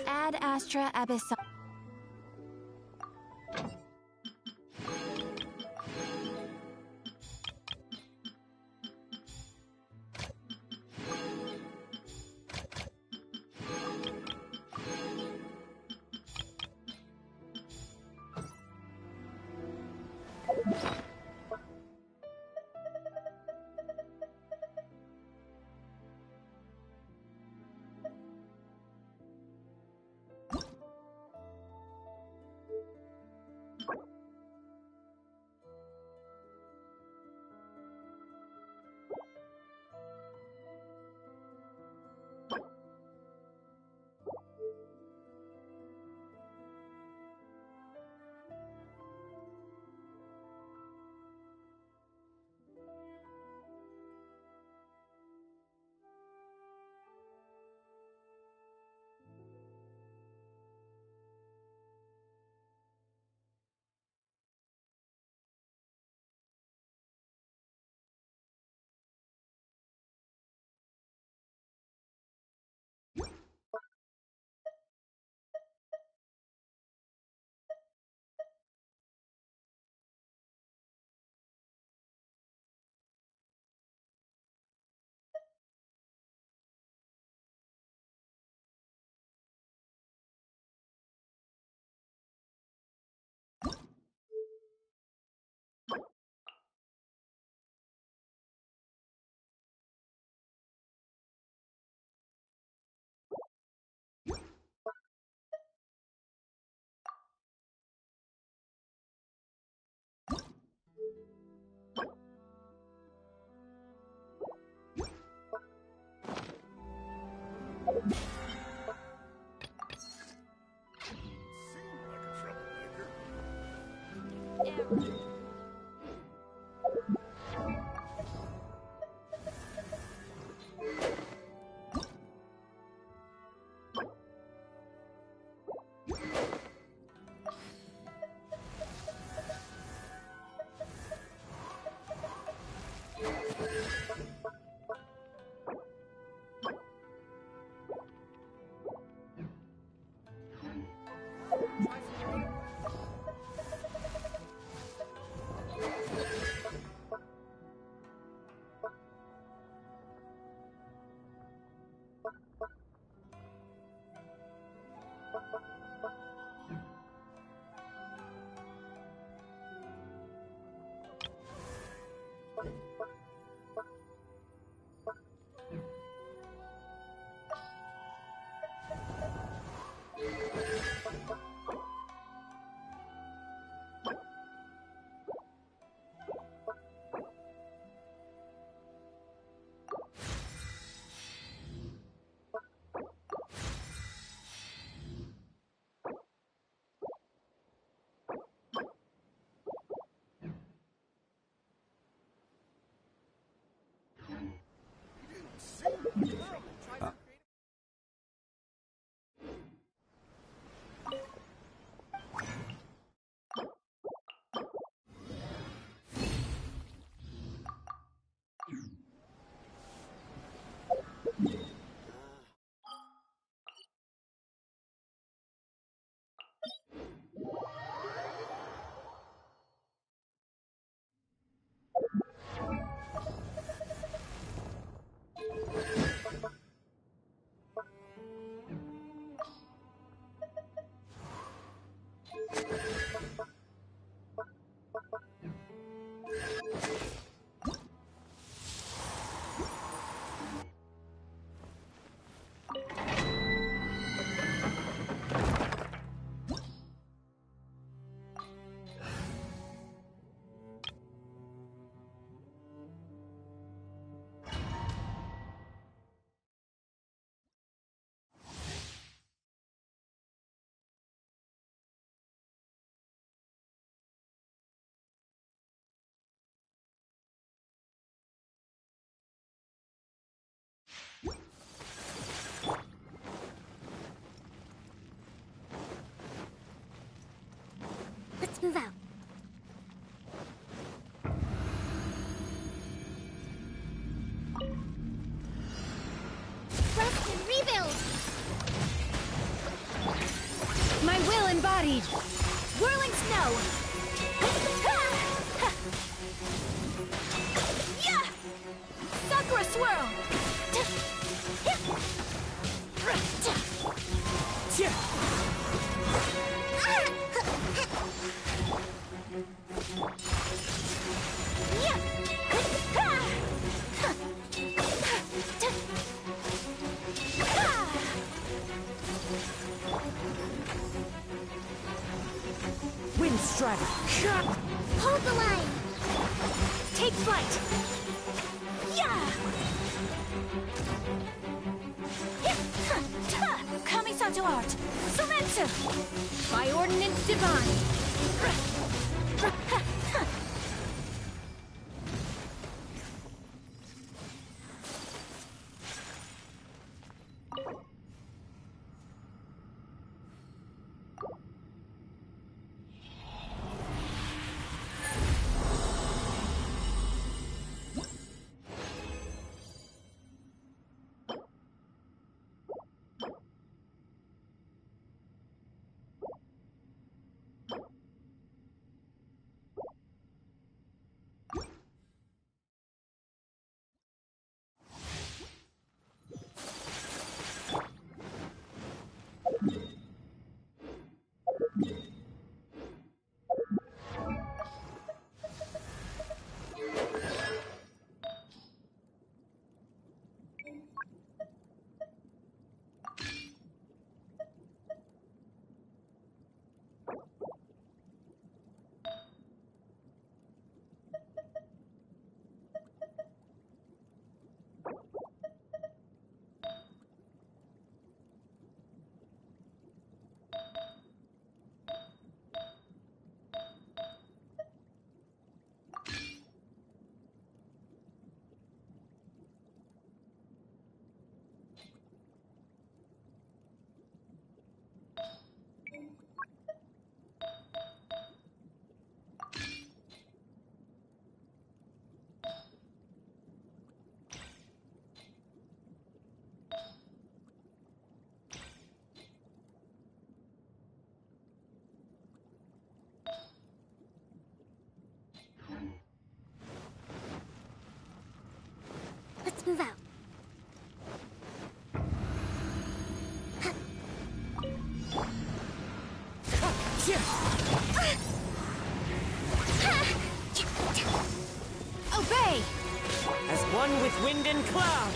Ad Astra Abyssal. Move out. Rest and rebuild! My will embodied! Whirling snow! Yeah! Sakura swirl! Wind Strider! Hold the line! Take flight! Yeah! Kamisato art! Sometsu! By ordinance divine! Let's move out. Obey! As one with wind and cloud!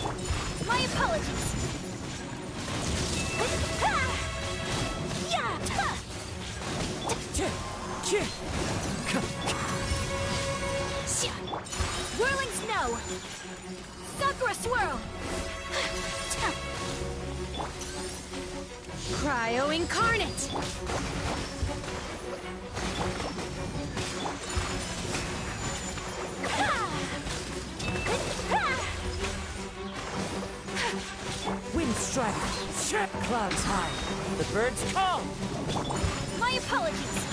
My apologies! Whirling snow! Sakura swirl! Cryo incarnate! Wind Strider! Clouds high! The birds call! My apologies!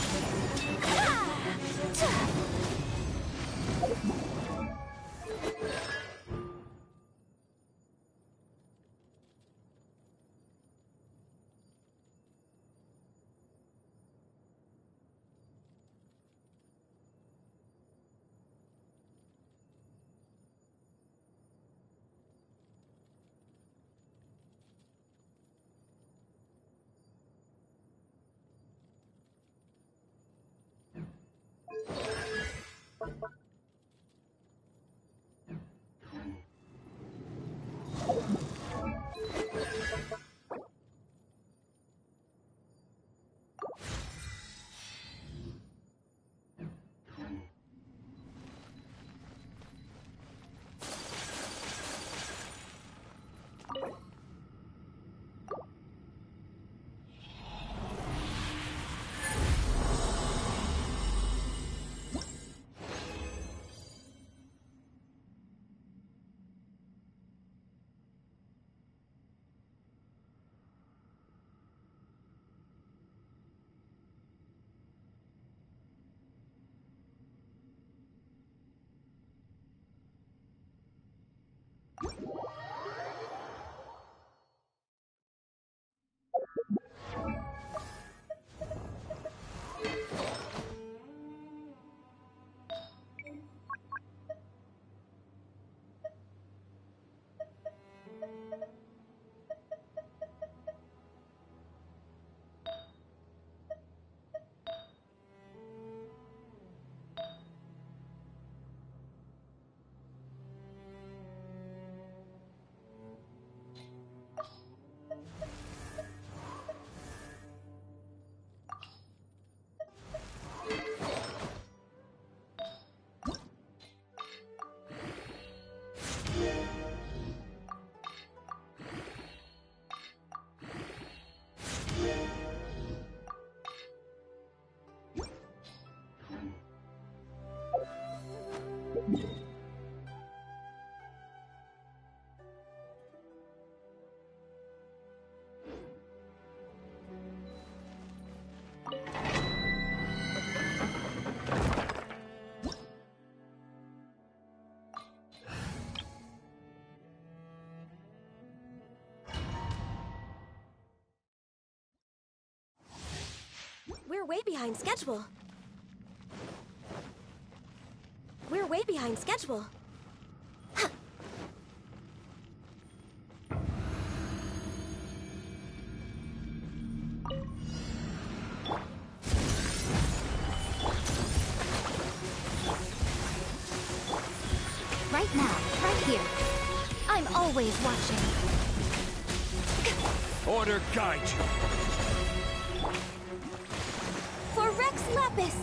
We're way behind schedule. We're way behind schedule. Right now, right here. I'm always watching. Order guide you. For Rex Lapis!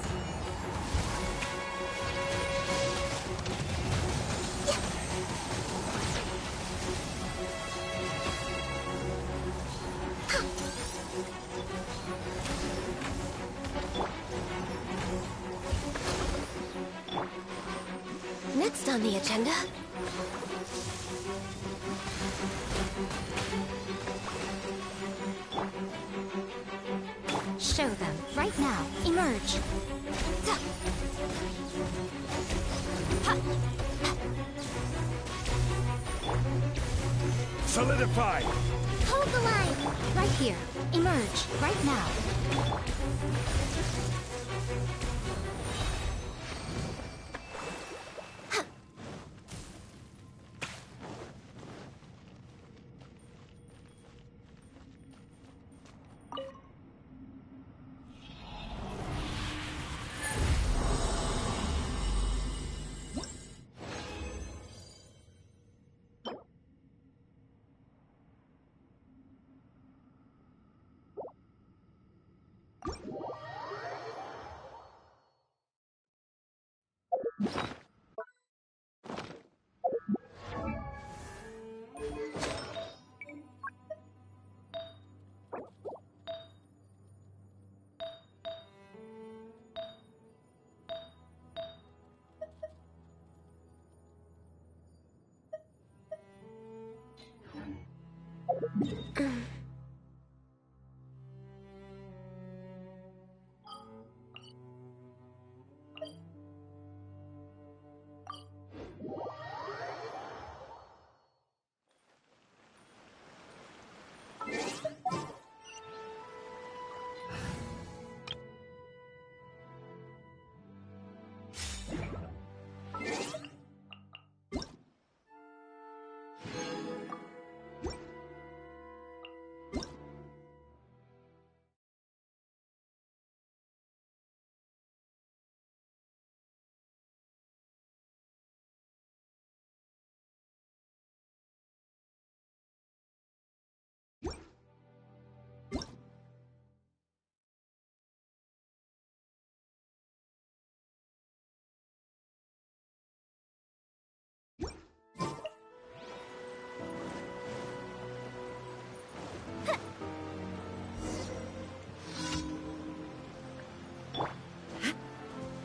Next on the agenda... Show them, right now. Emerge. Solidify. Hold the line. Right here. Emerge, right now.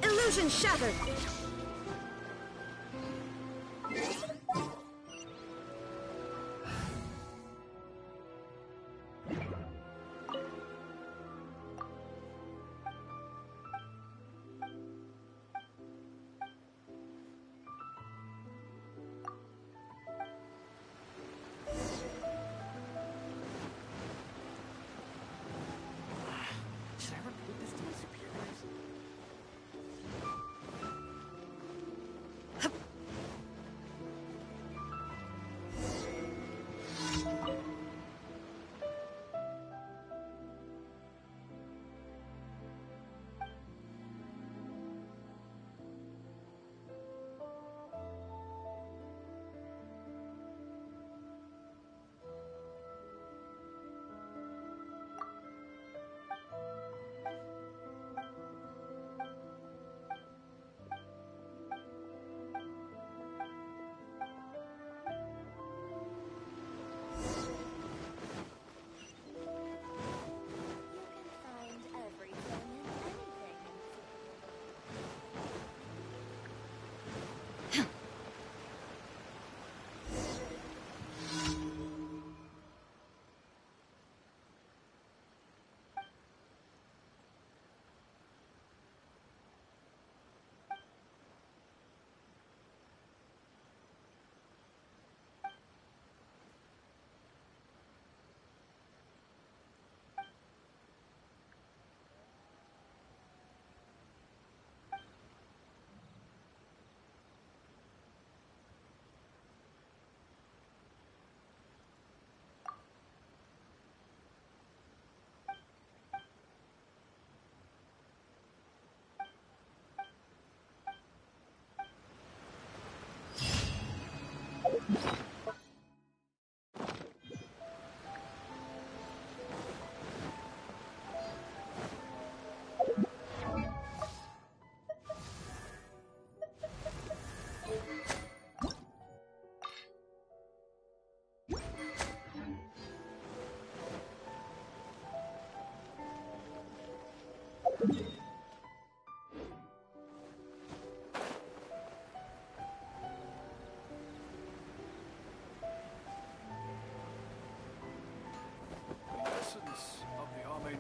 Illusion shattered!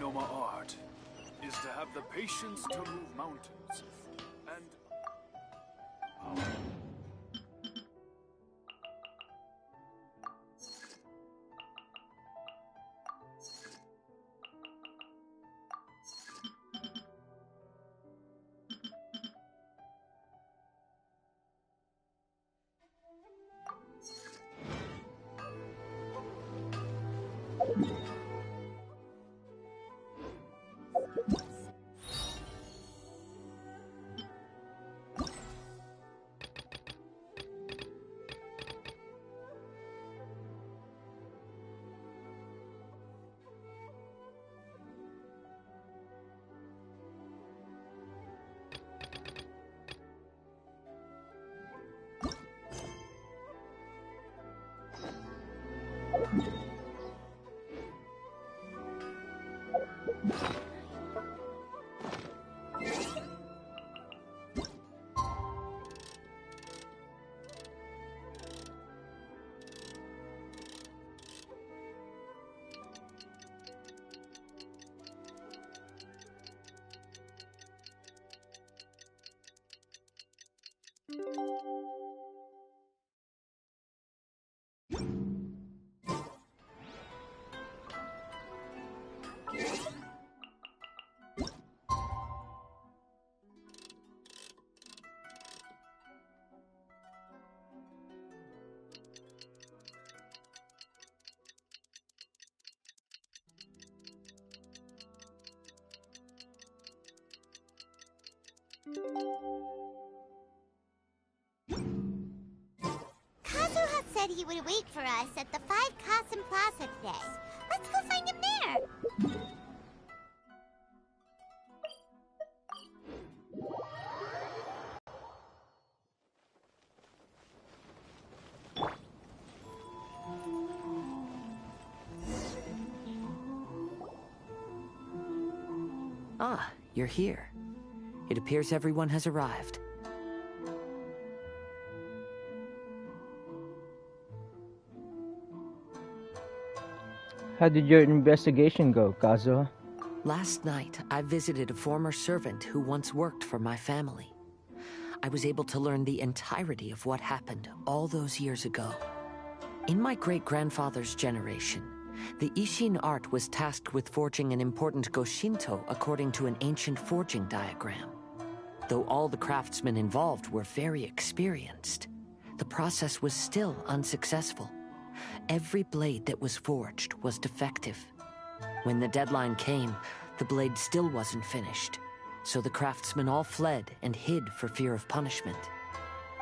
know my art is to have the patience to move mountains. And... Kazuha said he would wait for us at the 5 Kasen Plaza today. Let's go find him there. Ah, you're here. It appears everyone has arrived. How did your investigation go, Kazuha? Last night, I visited a former servant who once worked for my family. I was able to learn the entirety of what happened all those years ago. In my great-grandfather's generation, the Ishin art was tasked with forging an important Goshinto according to an ancient forging diagram. Though all the craftsmen involved were very experienced, the process was still unsuccessful. Every blade that was forged was defective. When the deadline came, the blade still wasn't finished, so the craftsmen all fled and hid for fear of punishment.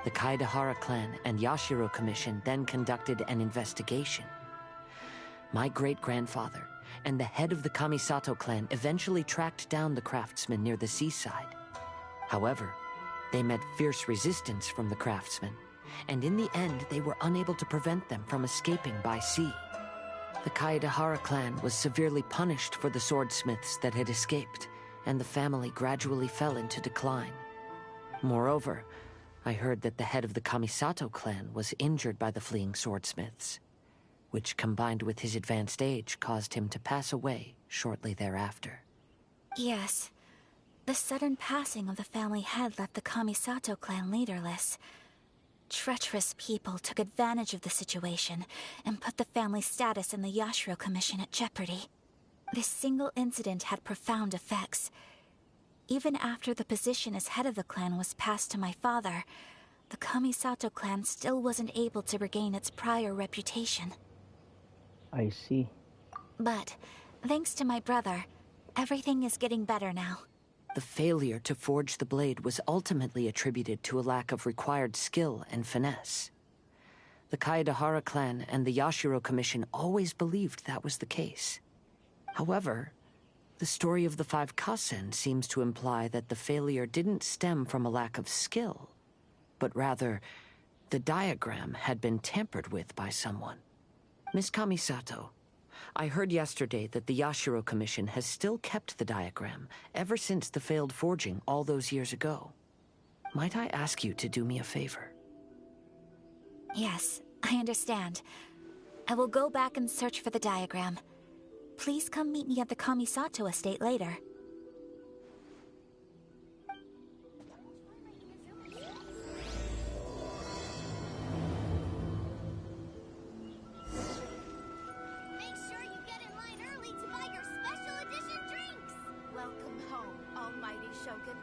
The Kaedahara clan and Yashiro Commission then conducted an investigation. My great-grandfather and the head of the Kamisato clan eventually tracked down the craftsmen near the seaside. However, they met fierce resistance from the craftsmen, and in the end they were unable to prevent them from escaping by sea. The Kaedahara clan was severely punished for the swordsmiths that had escaped, and the family gradually fell into decline. Moreover, I heard that the head of the Kamisato clan was injured by the fleeing swordsmiths, which combined with his advanced age caused him to pass away shortly thereafter. Yes. The sudden passing of the family head left the Kamisato clan leaderless. Treacherous people took advantage of the situation and put the family's status in the Yashiro Commission at jeopardy. This single incident had profound effects. Even after the position as head of the clan was passed to my father, the Kamisato clan still wasn't able to regain its prior reputation. I see. But, thanks to my brother, everything is getting better now. The failure to forge the blade was ultimately attributed to a lack of required skill and finesse. The Kaedahara clan and the Yashiro Commission always believed that was the case. However, the story of the 5 Kasen seems to imply that the failure didn't stem from a lack of skill, but rather, the diagram had been tampered with by someone. Miss Kamisato, I heard yesterday that the Yashiro Commission has still kept the diagram ever since the failed forging all those years ago. Might I ask you to do me a favor? Yes, I understand. I will go back and search for the diagram. please come meet me at the Kamisato estate later. Make sure you get in line early to buy your special edition drinks. Welcome home, almighty Shogun.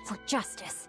For justice.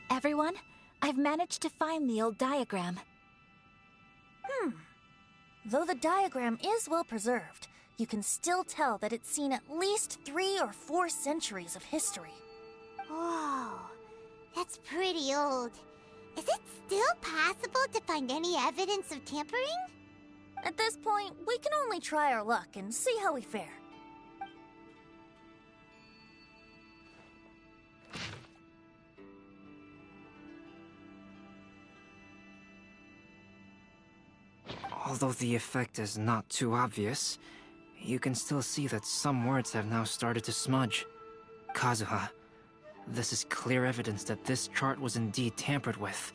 Everyone, I've managed to find the old diagram. Though the diagram is well preserved, you can still tell that it's seen at least 3 or 4 centuries of history. Whoa, that's pretty old. Is it still possible to find any evidence of tampering? At this point, we can only try our luck and see how we fare. Although the effect is not too obvious, you can still see that some words have now started to smudge. Kazuha, this is clear evidence that this chart was indeed tampered with.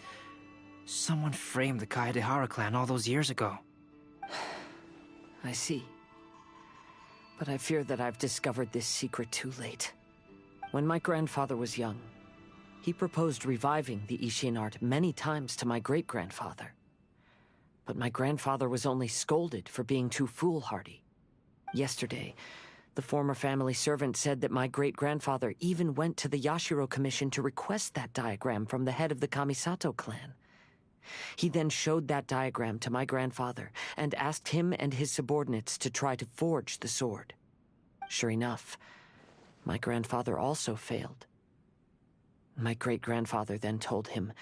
Someone framed the Kaedehara clan all those years ago. I see. But I fear that I've discovered this secret too late. When my grandfather was young, he proposed reviving the Ishin art many times to my great-grandfather. But my grandfather was only scolded for being too foolhardy. Yesterday, the former family servant said that my great-grandfather even went to the Yashiro Commission to request that diagram from the head of the Kamisato clan. He then showed that diagram to my grandfather and asked him and his subordinates to try to forge the sword. Sure enough, my grandfather also failed. My great-grandfather then told him,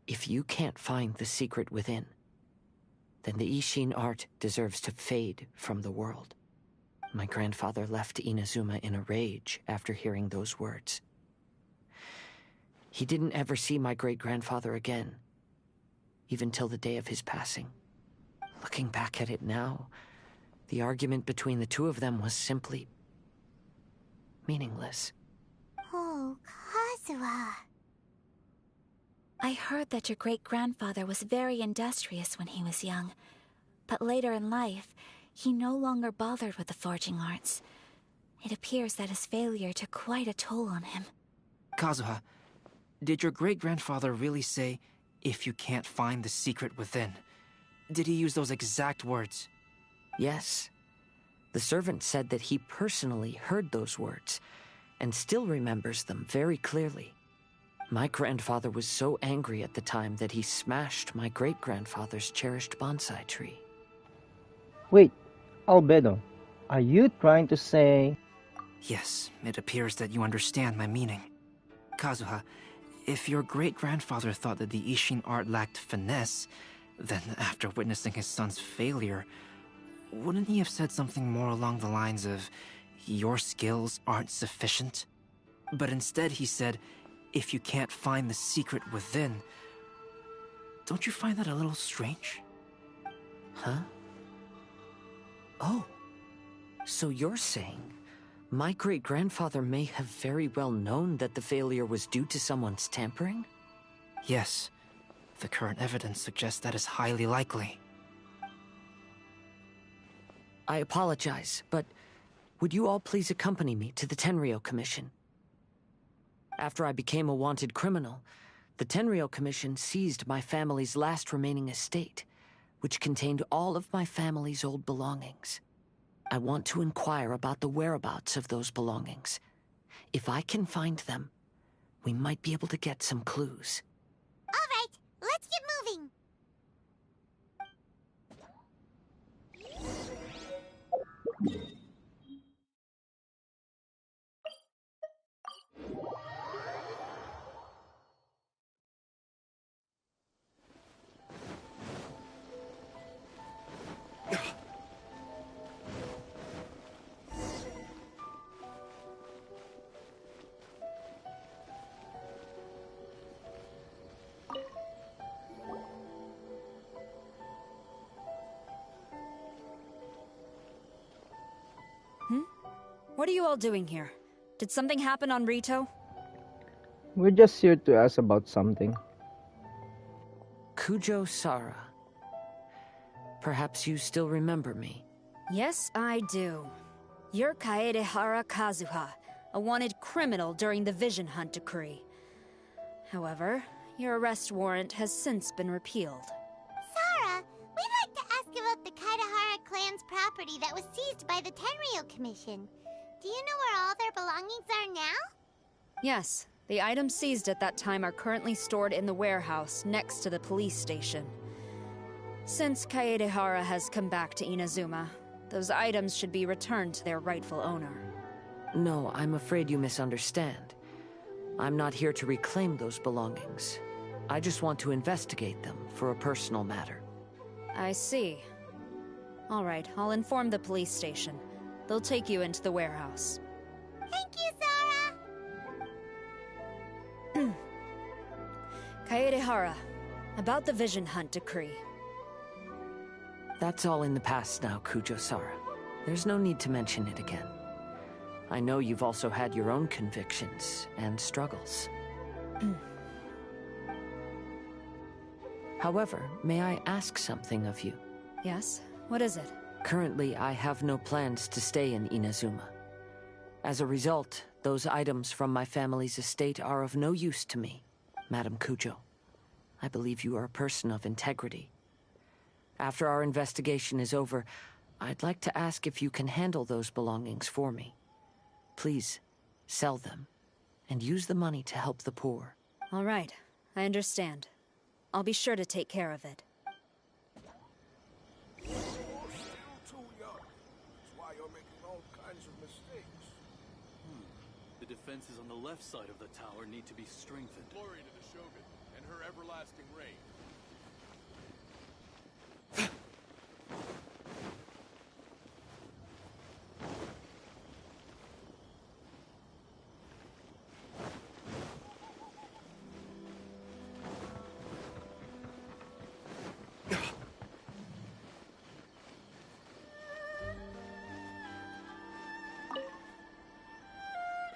"If you can't find the secret within, then the Ishin art deserves to fade from the world." My grandfather left Inazuma in a rage after hearing those words. He didn't ever see my great-grandfather again, even till the day of his passing. Looking back at it now, the argument between the two of them was simply meaningless. Oh, Kazuha. I heard that your great-grandfather was very industrious when he was young, but later in life, he no longer bothered with the forging arts. It appears that his failure took quite a toll on him. Kazuha, did your great-grandfather really say, "If you can't find the secret within"? Did he use those exact words? Yes. The servant said that he personally heard those words, and still remembers them very clearly. My grandfather was so angry at the time that he smashed my great-grandfather's cherished bonsai tree. Wait, Albedo, are you trying to say... Yes, it appears that you understand my meaning. Kazuha, if your great-grandfather thought that the Ishin art lacked finesse, then after witnessing his son's failure, wouldn't he have said something more along the lines of, your skills aren't sufficient? But instead he said, if you can't find the secret within. Don't you find that a little strange? Huh? Oh. So you're saying my great-grandfather may have very well known that the failure was due to someone's tampering? Yes. The current evidence suggests that is highly likely. I apologize, but would you all please accompany me to the Tenryou Commission? After I became a wanted criminal, the Tenryou Commission seized my family's last remaining estate, which contained all of my family's old belongings. I want to inquire about the whereabouts of those belongings. If I can find them, we might be able to get some clues. All right, let's get moving. What are you all doing here? Did something happen on Rito? We're just here to ask about something. Kujo Sara. Perhaps you still remember me. Yes, I do. You're Kaedehara Kazuha, a wanted criminal during the Vision Hunt decree. However, your arrest warrant has since been repealed. Sara, we'd like to ask about the Kaedehara clan's property that was seized by the Tenryou Commission. Do you know where all their belongings are now? Yes, the items seized at that time are currently stored in the warehouse next to the police station. Since Kaedehara has come back to Inazuma, those items should be returned to their rightful owner. No, I'm afraid you misunderstand. I'm not here to reclaim those belongings. I just want to investigate them for a personal matter. I see. All right, I'll inform the police station. They'll take you into the warehouse. Thank you, Sara! Kaedehara, about the Vision Hunt decree. That's all in the past now, Kujo-Sara. There's no need to mention it again. I know you've also had your own convictions and struggles. However, may I ask something of you? Yes? What is it? Currently, I have no plans to stay in Inazuma. As a result, those items from my family's estate are of no use to me. Madam Kujo, I believe you are a person of integrity. After our investigation is over, I'd like to ask if you can handle those belongings for me. Please, sell them, and use the money to help the poor. All right, I understand. I'll be sure to take care of it. You're still too young. That's why you're making all kinds of mistakes. The defenses on the left side of the tower need to be strengthened. Glory to the Shogun and her everlasting reign.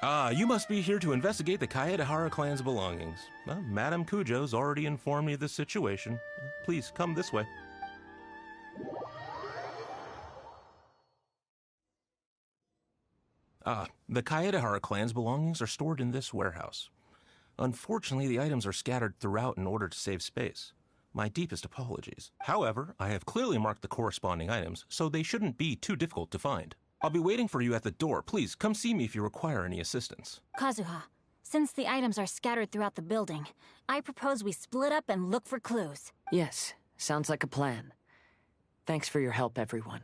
Ah, you must be here to investigate the Kaedehara clan's belongings. Well, Madame Kujo's already informed me of the situation. Please, come this way. The Kaedehara clan's belongings are stored in this warehouse. Unfortunately, the items are scattered throughout in order to save space. My deepest apologies. However, I have clearly marked the corresponding items, so they shouldn't be too difficult to find. I'll be waiting for you at the door. Please, come see me if you require any assistance. Kazuha, since the items are scattered throughout the building, I propose we split up and look for clues. Yes, sounds like a plan. Thanks for your help, everyone.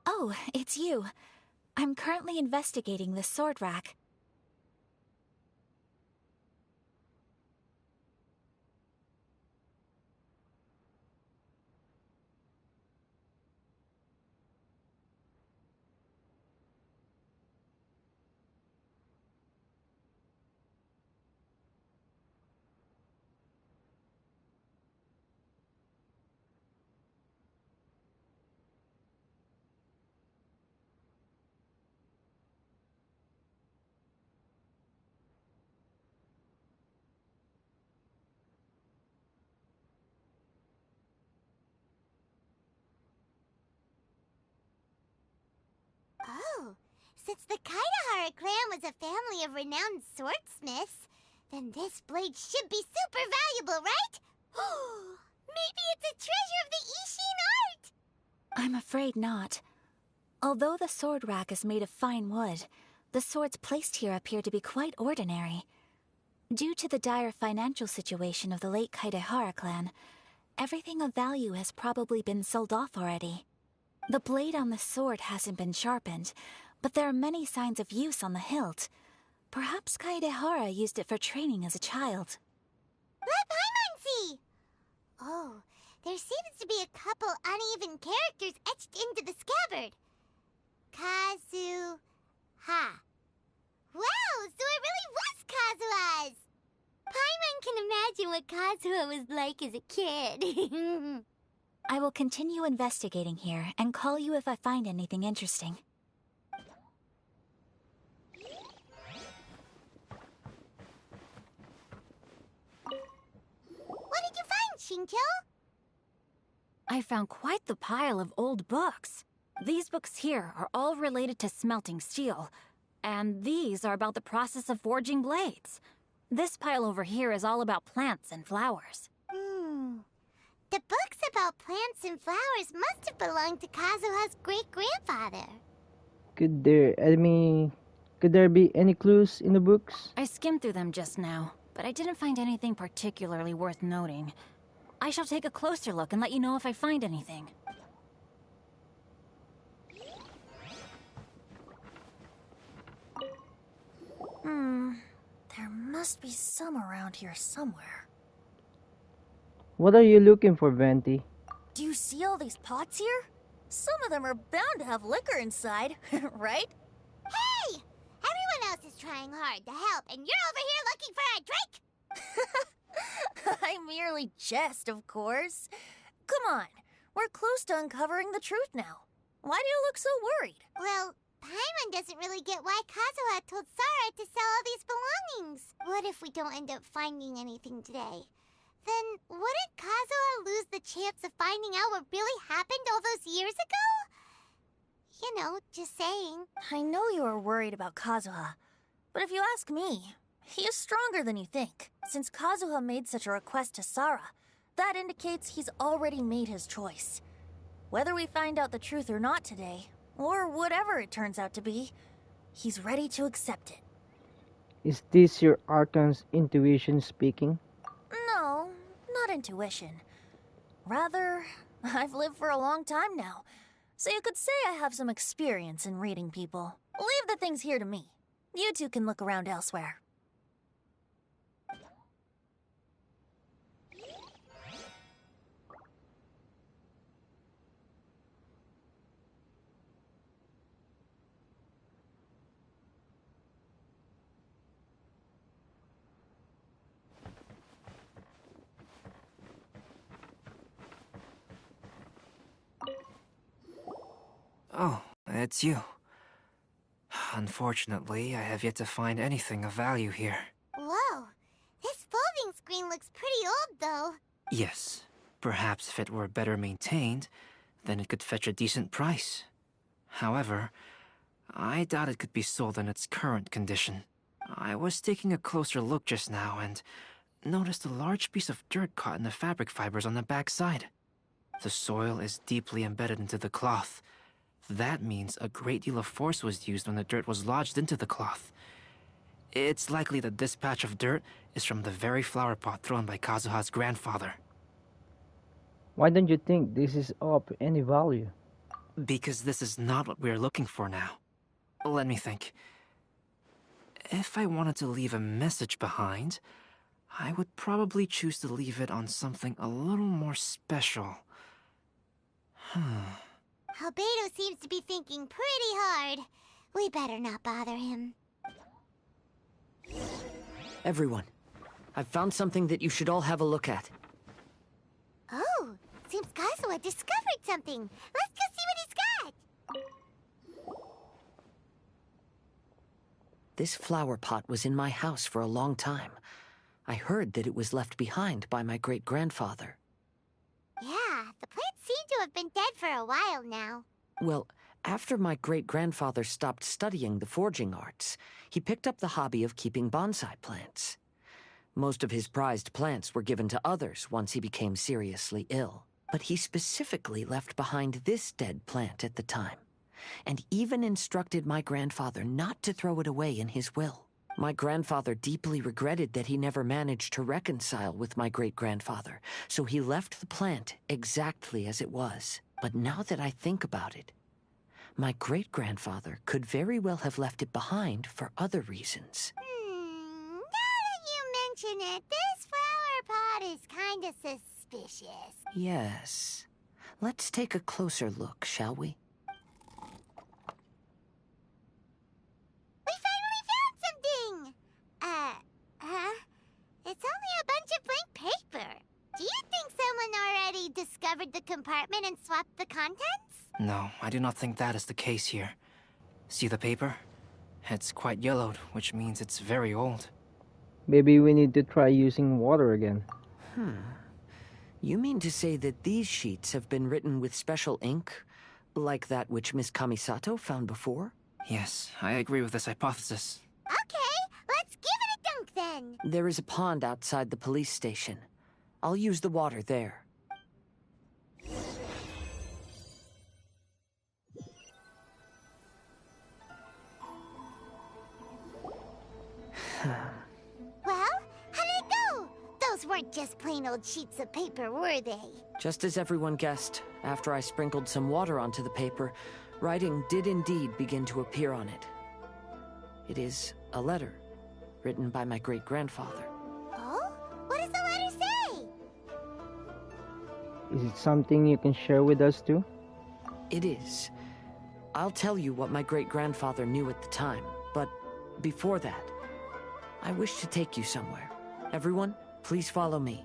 Oh, it's you. I'm currently investigating the sword rack. Oh, since the Kaidahara clan was a family of renowned swordsmiths, then this blade should be super valuable, right? Maybe it's a treasure of the Ishin art! I'm afraid not. Although the sword rack is made of fine wood, the swords placed here appear to be quite ordinary. Due to the dire financial situation of the late Kaidehara clan, everything of value has probably been sold off already. The blade on the sword hasn't been sharpened, but there are many signs of use on the hilt. Perhaps Kaidehara used it for training as a child. Let Paimon see! Oh, there seems to be a couple uneven characters etched into the scabbard. Kazu-ha. Wow, so it really was Kazuha's! Paimon can imagine what Kazuha was like as a kid. I will continue investigating here and call you if I find anything interesting. What did you find, Shinkyo? I found quite the pile of old books. These books here are all related to smelting steel, and these are about the process of forging blades. This pile over here is all about plants and flowers. The books about plants and flowers must have belonged to Kazuha's great-grandfather. Could there be any clues in the books? I skimmed through them just now, but I didn't find anything particularly worth noting. I shall take a closer look and let you know if I find anything. There must be some around here somewhere. What are you looking for, Venti? Do you see all these pots here? Some of them are bound to have liquor inside, right? Hey! Everyone else is trying hard to help, and you're over here looking for a drink? I merely jest, of course. Come on, we're close to uncovering the truth now. Why do you look so worried? Well, Paimon doesn't really get why Kazuha told Sarah to sell all these belongings. What if we don't end up finding anything today? Then wouldn't Kazuha lose the chance of finding out what really happened all those years ago? You know, just saying. I know you are worried about Kazuha, but if you ask me, he is stronger than you think. Since Kazuha made such a request to Sarah, that indicates he's already made his choice. Whether we find out the truth or not today, or whatever it turns out to be, he's ready to accept it. Is this your Archon's intuition speaking? No, not intuition. Rather, I've lived for a long time now, so you could say I have some experience in reading people. Leave the things here to me. You two can look around elsewhere. Oh, it's you. Unfortunately, I have yet to find anything of value here. Whoa, this folding screen looks pretty old, though. Yes, perhaps if it were better maintained, then it could fetch a decent price. However, I doubt it could be sold in its current condition. I was taking a closer look just now and noticed a large piece of dirt caught in the fabric fibers on the back side. The soil is deeply embedded into the cloth. That means a great deal of force was used when the dirt was lodged into the cloth. It's likely that this patch of dirt is from the very flower pot thrown by Kazuha's grandfather. Why don't you think this is of any value? Because this is not what we are looking for now. Let me think. If I wanted to leave a message behind, I would probably choose to leave it on something a little more special. Albedo seems to be thinking pretty hard. We better not bother him. Everyone, I've found something that you should all have a look at. Oh, seems Kazuha discovered something. Let's go see what he's got. This flower pot was in my house for a long time. I heard that it was left behind by my great-grandfather. Yeah, the plants seem to have been dead for a while now. Well, after my great-grandfather stopped studying the forging arts, he picked up the hobby of keeping bonsai plants. Most of his prized plants were given to others once he became seriously ill. But he specifically left behind this dead plant at the time, and even instructed my grandfather not to throw it away in his will. My grandfather deeply regretted that he never managed to reconcile with my great-grandfather, so he left the plant exactly as it was. But now that I think about it, my great-grandfather could very well have left it behind for other reasons. Now that you mention it, this flower pot is kinda suspicious. Yes. Let's take a closer look, shall we? We finally found something! It's only a bunch of blank paper. Do you think someone already discovered the compartment and swapped the contents? No, I do not think that is the case here. See the paper? It's quite yellowed, which means it's very old. Maybe we need to try using water again. You mean to say that these sheets have been written with special ink, like that which Miss Kamisato found before? Yes, I agree with this hypothesis. Okay, let's give it a dunk then. There is a pond outside the police station. I'll use the water there. Well, how did it go? Those weren't just plain old sheets of paper, were they? Just as everyone guessed, after I sprinkled some water onto the paper, writing did indeed begin to appear on it. It is a letter, written by my great-grandfather. Oh? What does the letter say? Is it something you can share with us too? It is. I'll tell you what my great-grandfather knew at the time, but before that, I wish to take you somewhere. Everyone, please follow me.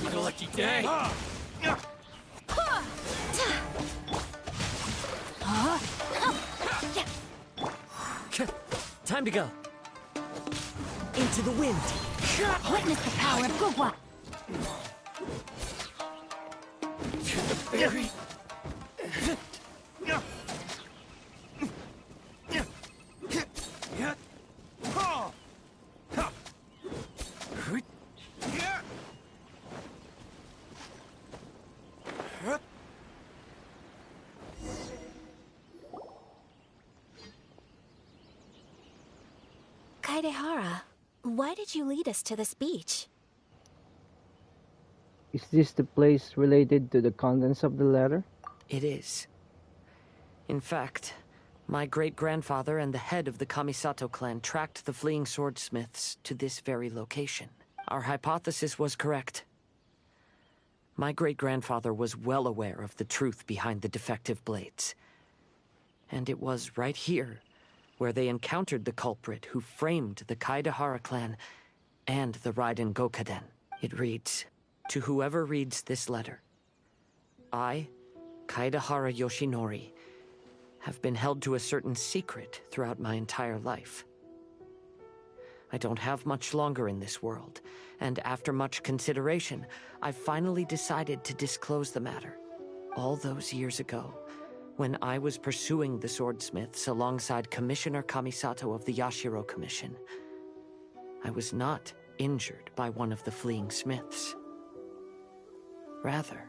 What a lucky day! Time to go. Into the wind. Witness the power of Gugwa. Kaedehara, why did you lead us to this beach? Is this the place related to the contents of the letter? It is. In fact, my great-grandfather and the head of the Kamisato clan tracked the fleeing swordsmiths to this very location. Our hypothesis was correct. My great-grandfather was well aware of the truth behind the defective blades. And it was right here where they encountered the culprit who framed the Kaedehara clan and the Raiden Gokaden. It reads, "To whoever reads this letter, I, Kaedehara Yoshinori, have been held to a certain secret throughout my entire life. I don't have much longer in this world, and after much consideration, I finally decided to disclose the matter. All those years ago, When I was pursuing the swordsmiths alongside Commissioner Kamisato of the Yashiro Commission, I was not injured by one of the fleeing smiths. Rather,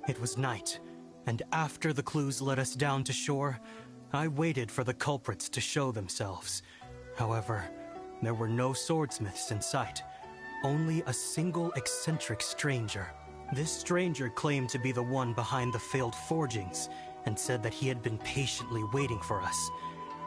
it was night, and after the clues led us down to shore, I waited for the culprits to show themselves. However, there were no swordsmiths in sight, only a single eccentric stranger. This stranger claimed to be the one behind the failed forgings, and said that he had been patiently waiting for us.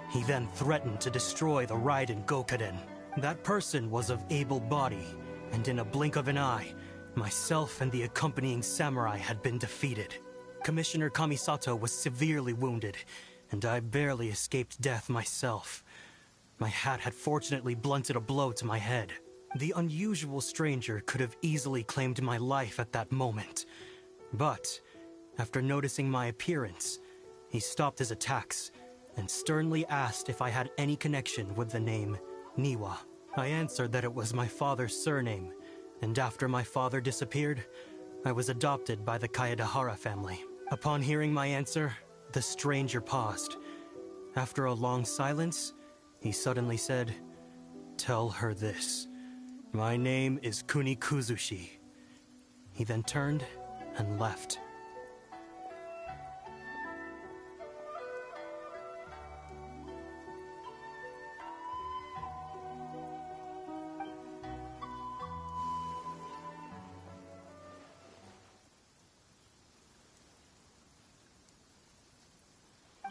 He then threatened to destroy the Raiden Gokaden. That person was of able body, and in a blink of an eye, myself and the accompanying samurai had been defeated. Commissioner Kamisato was severely wounded, and I barely escaped death myself. My hat had fortunately blunted a blow to my head. The unusual stranger could have easily claimed my life at that moment. But after noticing my appearance, he stopped his attacks and sternly asked if I had any connection with the name Niwa. I answered that it was my father's surname, and after my father disappeared, I was adopted by the Kaedahara family. Upon hearing my answer, the stranger paused. After a long silence, he suddenly said, "Tell her this. My name is Kunikuzushi." He then turned and left.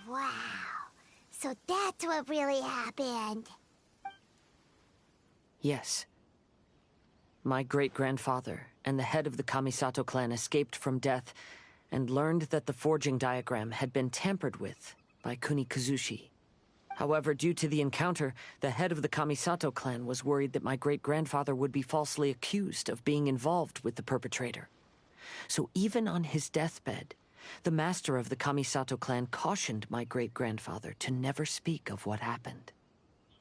Wow. So that's what really happened. yes. My great-grandfather and the head of the Kamisato clan escaped from death and learned that the forging diagram had been tampered with by Kunikuzushi. However, due to the encounter, the head of the Kamisato clan was worried that my great-grandfather would be falsely accused of being involved with the perpetrator. So even on his deathbed, the master of the Kamisato clan cautioned my great-grandfather to never speak of what happened.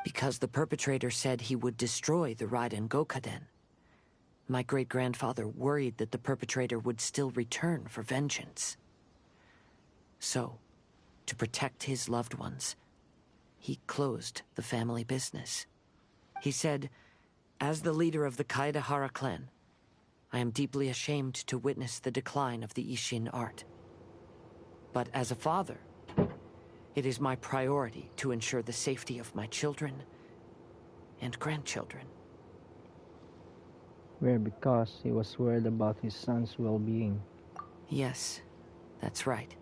Because the perpetrator said he would destroy the Raiden Gokaden, my great-grandfather worried that the perpetrator would still return for vengeance. So, to protect his loved ones, he closed the family business. He said, "As the leader of the Kaedahara clan, I am deeply ashamed to witness the decline of the Ishin art. But as a father, it is my priority to ensure the safety of my children and grandchildren." Where because he was worried about his son's well-being. Yes, that's right.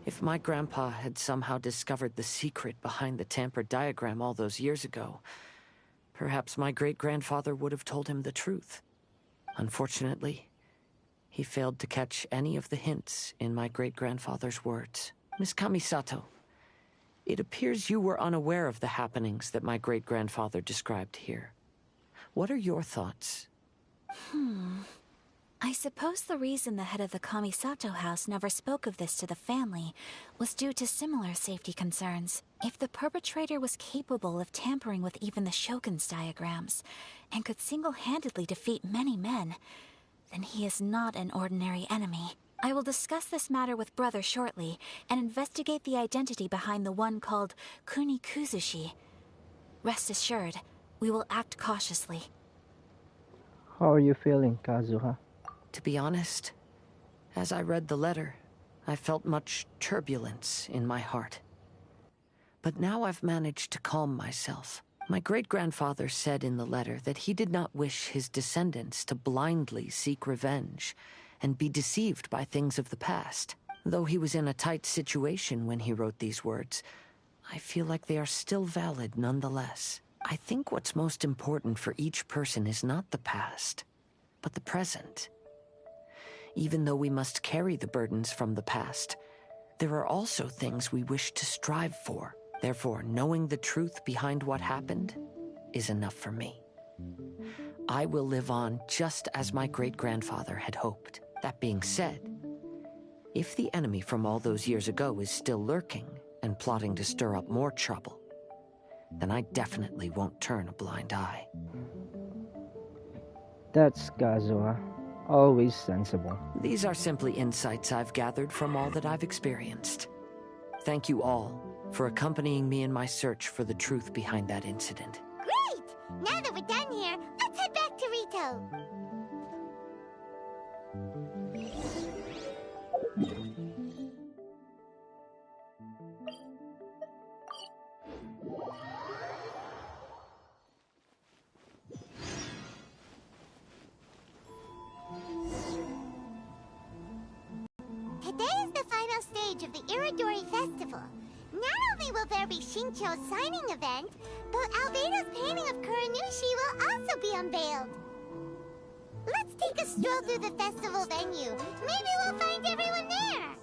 If my grandpa had somehow discovered the secret behind the tampered diagram all those years ago, perhaps my great-grandfather would have told him the truth. Unfortunately, he failed to catch any of the hints in my great-grandfather's words. Miss Kamisato, it appears you were unaware of the happenings that my great-grandfather described here. What are your thoughts? I suppose the reason the head of the Kamisato house never spoke of this to the family was due to similar safety concerns. If the perpetrator was capable of tampering with even the Shogun's diagrams, and could single-handedly defeat many men, then he is not an ordinary enemy. I will discuss this matter with Brother shortly, and investigate the identity behind the one called Kunikuzushi. Rest assured, we will act cautiously. How are you feeling, Kazuha? To be honest, as I read the letter, I felt much turbulence in my heart. But now I've managed to calm myself. My great-grandfather said in the letter that he did not wish his descendants to blindly seek revenge and be deceived by things of the past. Though he was in a tight situation when he wrote these words, I feel like they are still valid nonetheless. I think what's most important for each person is not the past, but the present. Even though we must carry the burdens from the past, there are also things we wish to strive for. Therefore, knowing the truth behind what happened is enough for me. I will live on just as my great-grandfather had hoped. That being said, if the enemy from all those years ago is still lurking and plotting to stir up more trouble, then I definitely won't turn a blind eye. That's Kazuha. Always sensible. These are simply insights I've gathered from all that I've experienced. Thank you all for accompanying me in my search for the truth behind that incident. Great! Now that we're done here, let's head back to Rito. Today is the final stage of the Iridori Festival. Not only will there be Shincho's signing event, but Albedo's painting of Kuranushi will also be unveiled. Let's take a stroll through the festival venue. Maybe we'll find everyone there.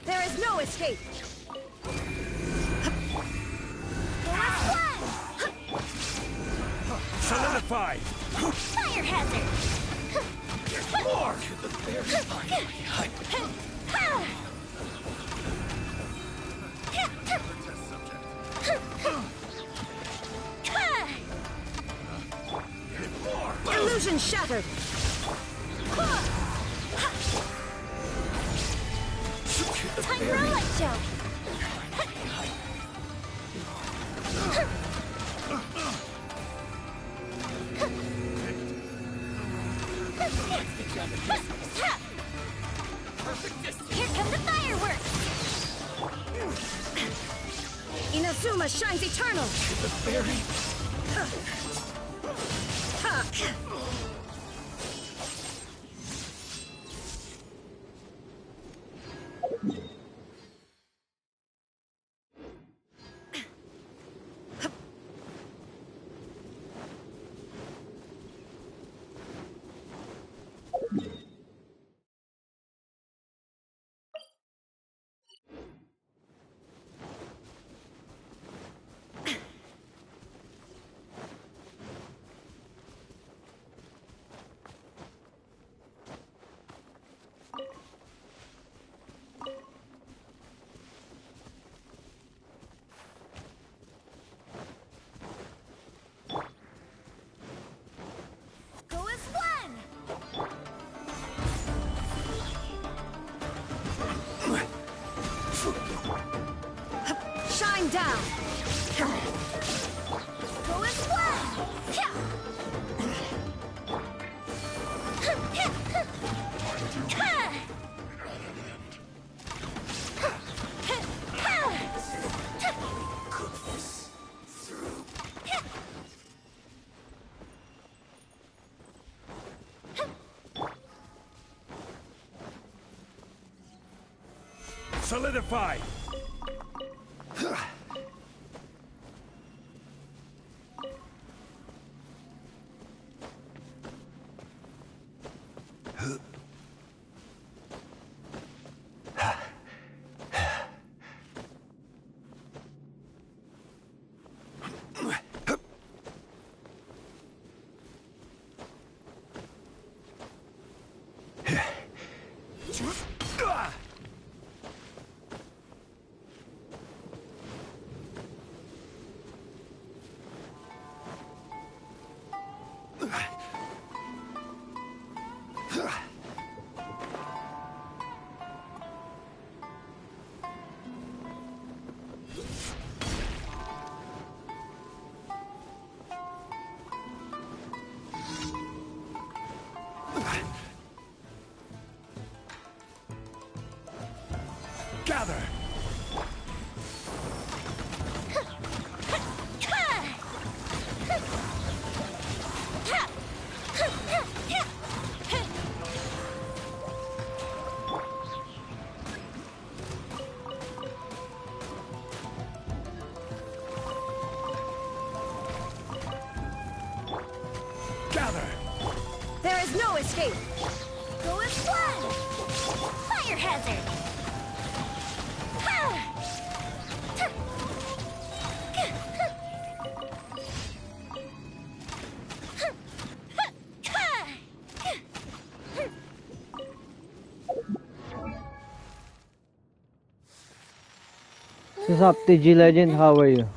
There is no escape! Solidify! Fire hazard! More! Illusion shattered! Time for a light show! Here come the fireworks! Inazuma shines eternal! Shine down! Go as one! Solidify! Gather! There is no escape! Go as one! What's up, TG Legend? How are you?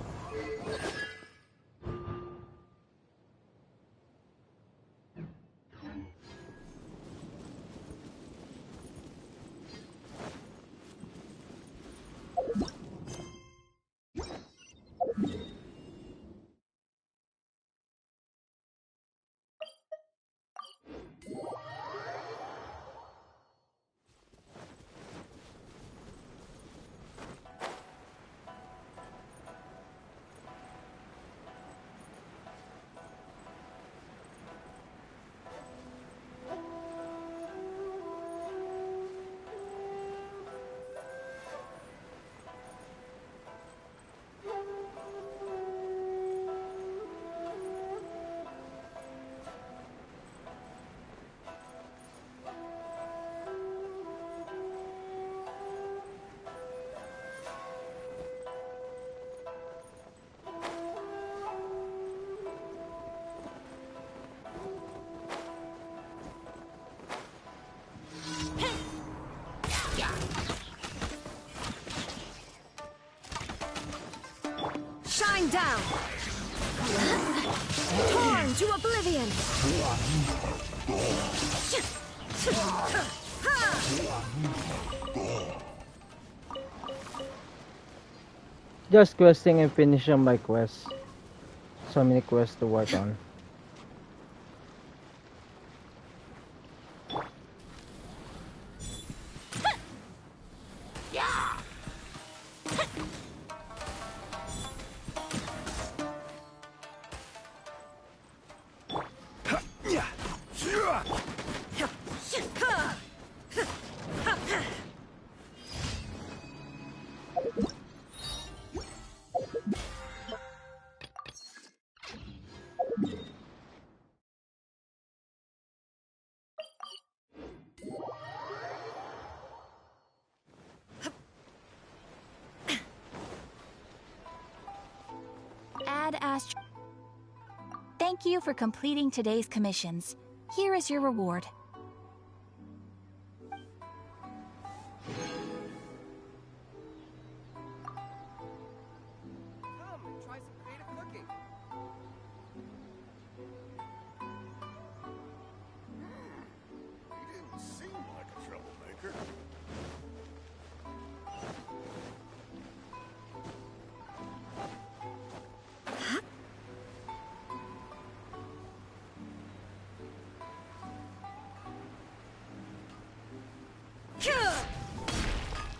Shine down! Torn to oblivion! Just questing and finishing my quest. So many quests to work on. Thank you for completing today's commissions. Here is your reward.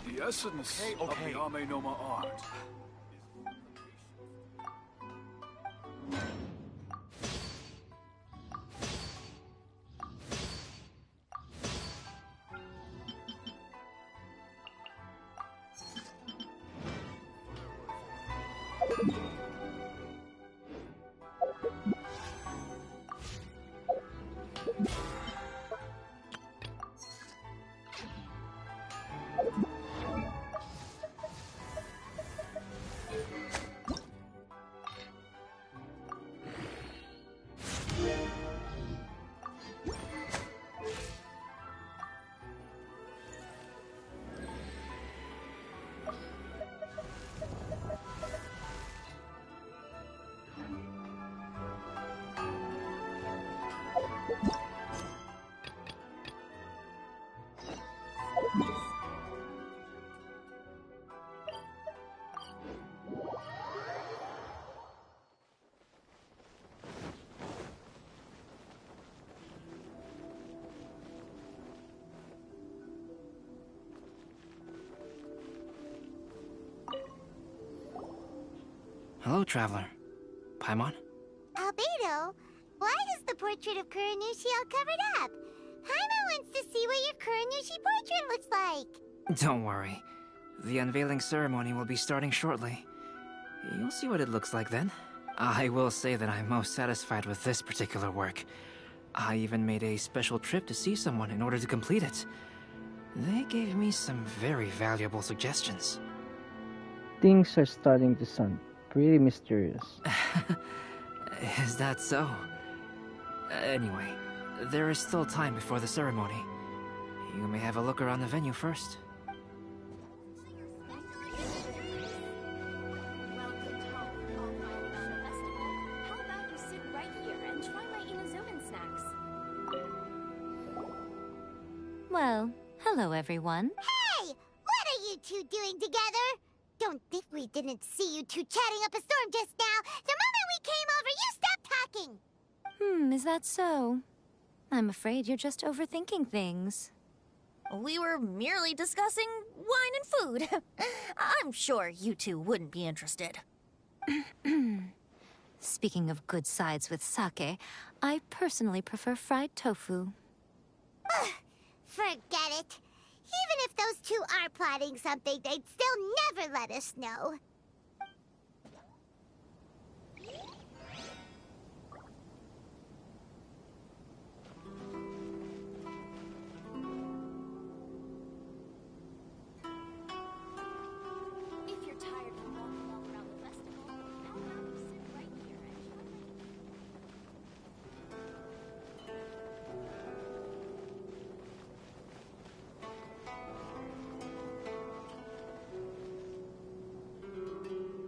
The essence of the Ame Noma art. Hello, traveler. Paimon? Albedo, why is the portrait of Kuranushi all covered up? Paimon wants to see what your Kuranushi portrait looks like. Don't worry. The unveiling ceremony will be starting shortly. You'll see what it looks like then. I will say that I'm most satisfied with this particular work. I even made a special trip to see someone in order to complete it. They gave me some very valuable suggestions. Things are starting to sound pretty mysterious. Is that so? Anyway, there is still time before the ceremony. You may have a look around the venue first. Hello, everyone. Hey! What are you two doing together? Don't think we didn't see you two chatting up a storm just now. The moment we came over, you stopped talking. Is that so? I'm afraid you're just overthinking things. We were merely discussing wine and food. I'm sure you two wouldn't be interested. Speaking of good sides with sake, I personally prefer fried tofu. Forget it. Even if those two are plotting something, they'd still never let us know. If you're tired of walking all around the festival, how about you sit right here and join me?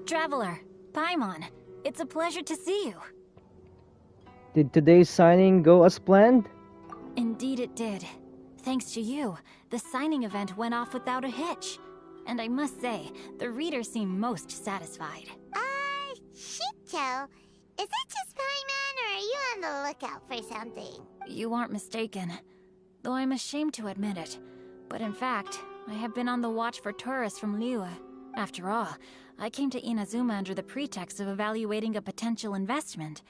Traveler, Paimon, it's a pleasure to see you. Did today's signing go as planned? Indeed it did. Thanks to you, the signing event went off without a hitch. And I must say, the readers seem most satisfied. Shito, is it just Paimon, or are you on the lookout for something? You aren't mistaken. Though I'm ashamed to admit it. But in fact, I have been on the watch for tourists from Liyue. After all, I came to Inazuma under the pretext of evaluating a potential investment.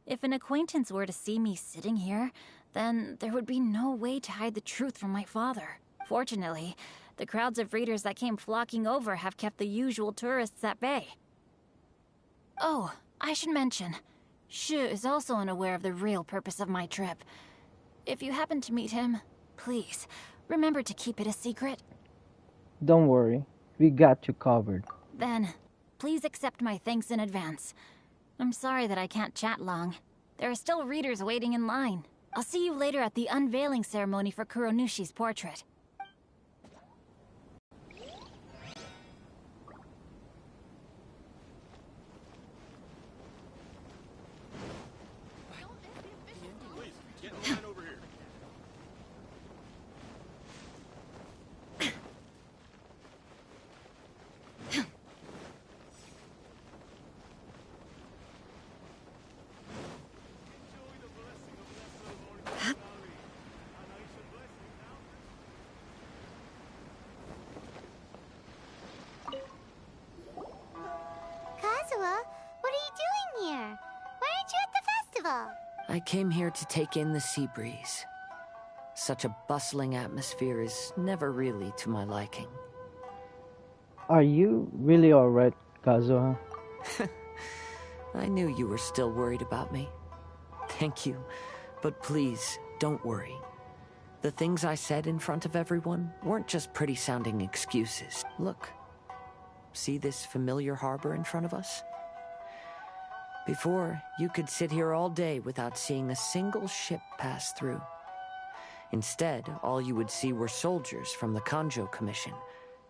If an acquaintance were to see me sitting here, then there would be no way to hide the truth from my father. Fortunately, the crowds of readers that came flocking over have kept the usual tourists at bay. Oh, I should mention, Shu is also unaware of the real purpose of my trip. If you happen to meet him, please, remember to keep it a secret. Don't worry, we got you covered. Then, please accept my thanks in advance. I'm sorry that I can't chat long. There are still readers waiting in line. I'll see you later at the unveiling ceremony for Kuronushi's portrait. Please, get in line over here. Kazuha, what are you doing here? Why aren't you at the festival? I came here to take in the sea breeze. Such a bustling atmosphere is never really to my liking. Are you really alright, Kazuha? I knew you were still worried about me. Thank you, but please, don't worry. The things I said in front of everyone weren't just pretty-sounding excuses. Look, see this familiar harbor in front of us? Before, you could sit here all day without seeing a single ship pass through. Instead, all you would see were soldiers from the Kanjo Commission,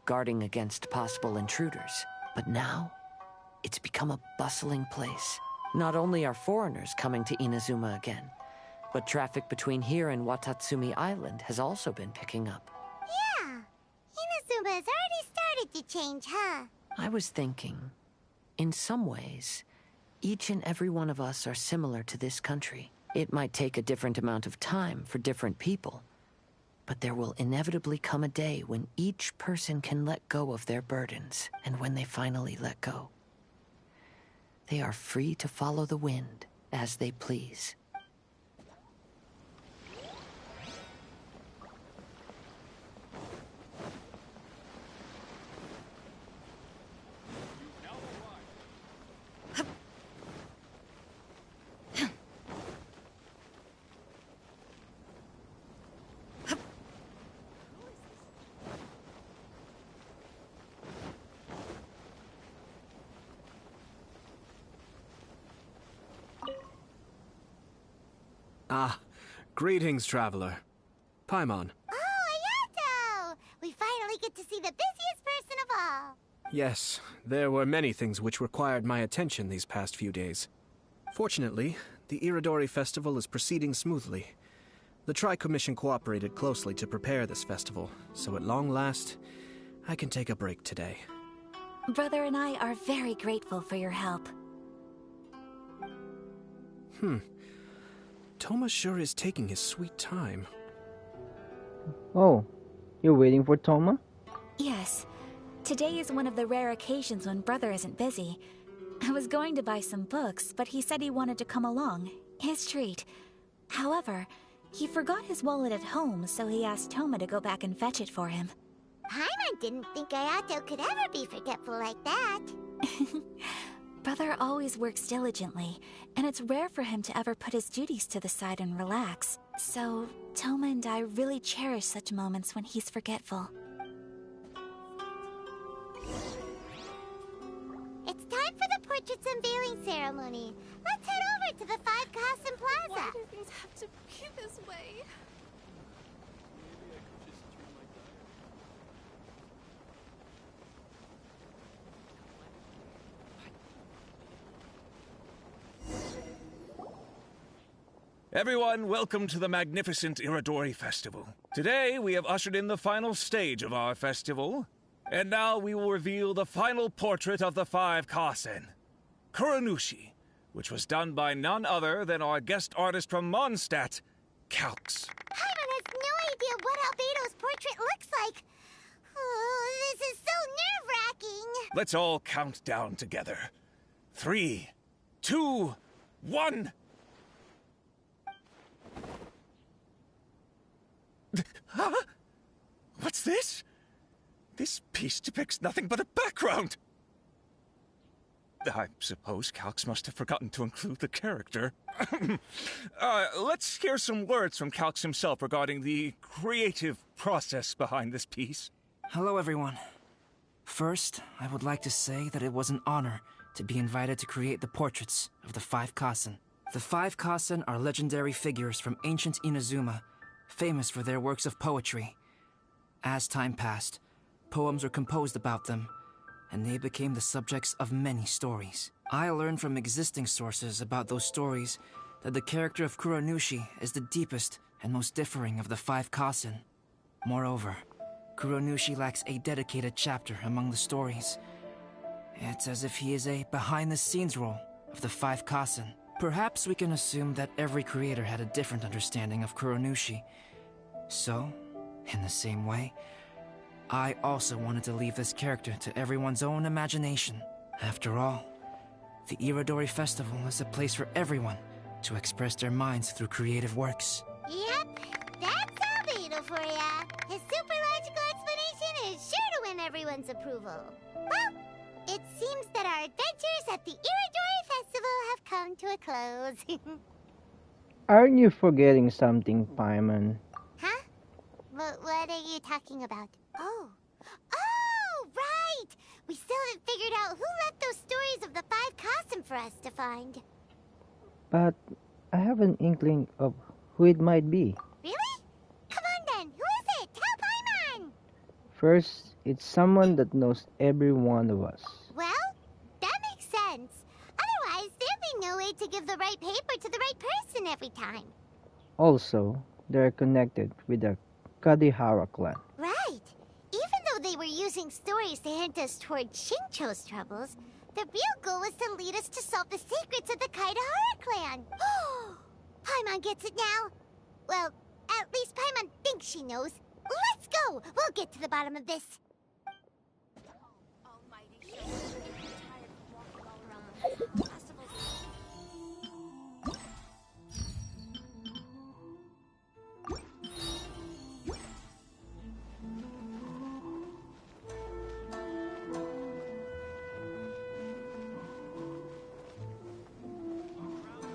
guarding against possible intruders. But now, it's become a bustling place. Not only are foreigners coming to Inazuma again, but traffic between here and Watatsumi Island has also been picking up. Yeah, Inazuma has already started to change, huh? I was thinking, in some ways, each and every one of us are similar to this country. It might take a different amount of time for different people, but there will inevitably come a day when each person can let go of their burdens, and when they finally let go, they are free to follow the wind as they please. Ah, greetings, traveler. Paimon. Oh, Ayato! We finally get to see the busiest person of all. Yes, there were many things which required my attention these past few days. Fortunately, the Iridori festival is proceeding smoothly. The Tri-Commission cooperated closely to prepare this festival, so at long last, I can take a break today. Brother and I are very grateful for your help. Toma sure is taking his sweet time. Oh, you're waiting for Toma? Yes. Today is one of the rare occasions when Brother isn't busy. I was going to buy some books, but he said he wanted to come along. His treat. However, he forgot his wallet at home, so he asked Toma to go back and fetch it for him. Paimon didn't think Ayato could ever be forgetful like that. Brother always works diligently, and it's rare for him to ever put his duties to the side and relax. So, Toma and I really cherish such moments when he's forgetful. It's time for the portrait's unveiling ceremony. Let's head over to the Five Kasen Plaza. Why do things have to be this way? Everyone, welcome to the magnificent Iridori Festival. Today, we have ushered in the final stage of our festival, and now we will reveal the final portrait of the Five Kasen, Kuranushi, which was done by none other than our guest artist from Mondstadt, Calx. Paimon has no idea what Albedo's portrait looks like. Oh, this is so nerve-wracking. Let's all count down together. 3, 2, 1... Huh? What's this? This piece depicts nothing but a background. I suppose Calx must have forgotten to include the character. Let's hear some words from Calx himself regarding the creative process behind this piece. Hello, everyone. First, I would like to say that it was an honor to be invited to create the portraits of the Five Kasen. The Five Kasen are legendary figures from ancient Inazuma, famous for their works of poetry. As time passed, poems were composed about them, and they became the subjects of many stories. I learned from existing sources about those stories that the character of Kuranushi is the deepest and most differing of the Five Kasen. Moreover, Kuranushi lacks a dedicated chapter among the stories. It's as if he is a behind-the-scenes role of the Five Kasen. Perhaps we can assume that every creator had a different understanding of Kuranushi. So, in the same way, I also wanted to leave this character to everyone's own imagination. After all, the Iridori Festival is a place for everyone to express their minds through creative works. Yep, that's Albedo for ya. His super logical explanation is sure to win everyone's approval. Well, it seems that our adventures at the Iridori Festival have come to a close. Aren't you forgetting something, Paimon? Huh? What are you talking about? Oh, right! We still haven't figured out who left those stories of the Five Kasen for us to find. But I have an inkling of who it might be. Really? Come on then, who is it? Tell Paimon! First, it's someone that knows every one of us. Well, that makes sense. Otherwise, there'd be no way to give the right paper to the right person every time. Also, they're connected with the Kadihara clan. Right. Even though they were using stories to hint us toward Shincho's troubles, the real goal was to lead us to solve the secrets of the Kaidahara clan. Paimon gets it now. Well, at least Paimon thinks she knows. Let's go! We'll get to the bottom of this.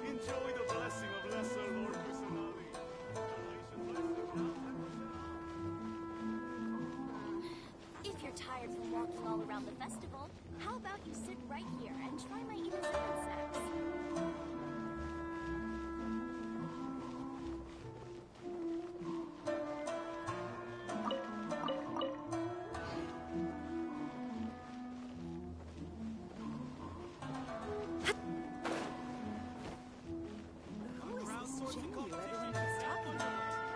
Enjoy the blessing of Lesser Lord Kusanagi. If you're tired from walking all around the festival, how about you sit right here and try my Inazuma snacks? Who is this Jinyu everyone keeps talking about?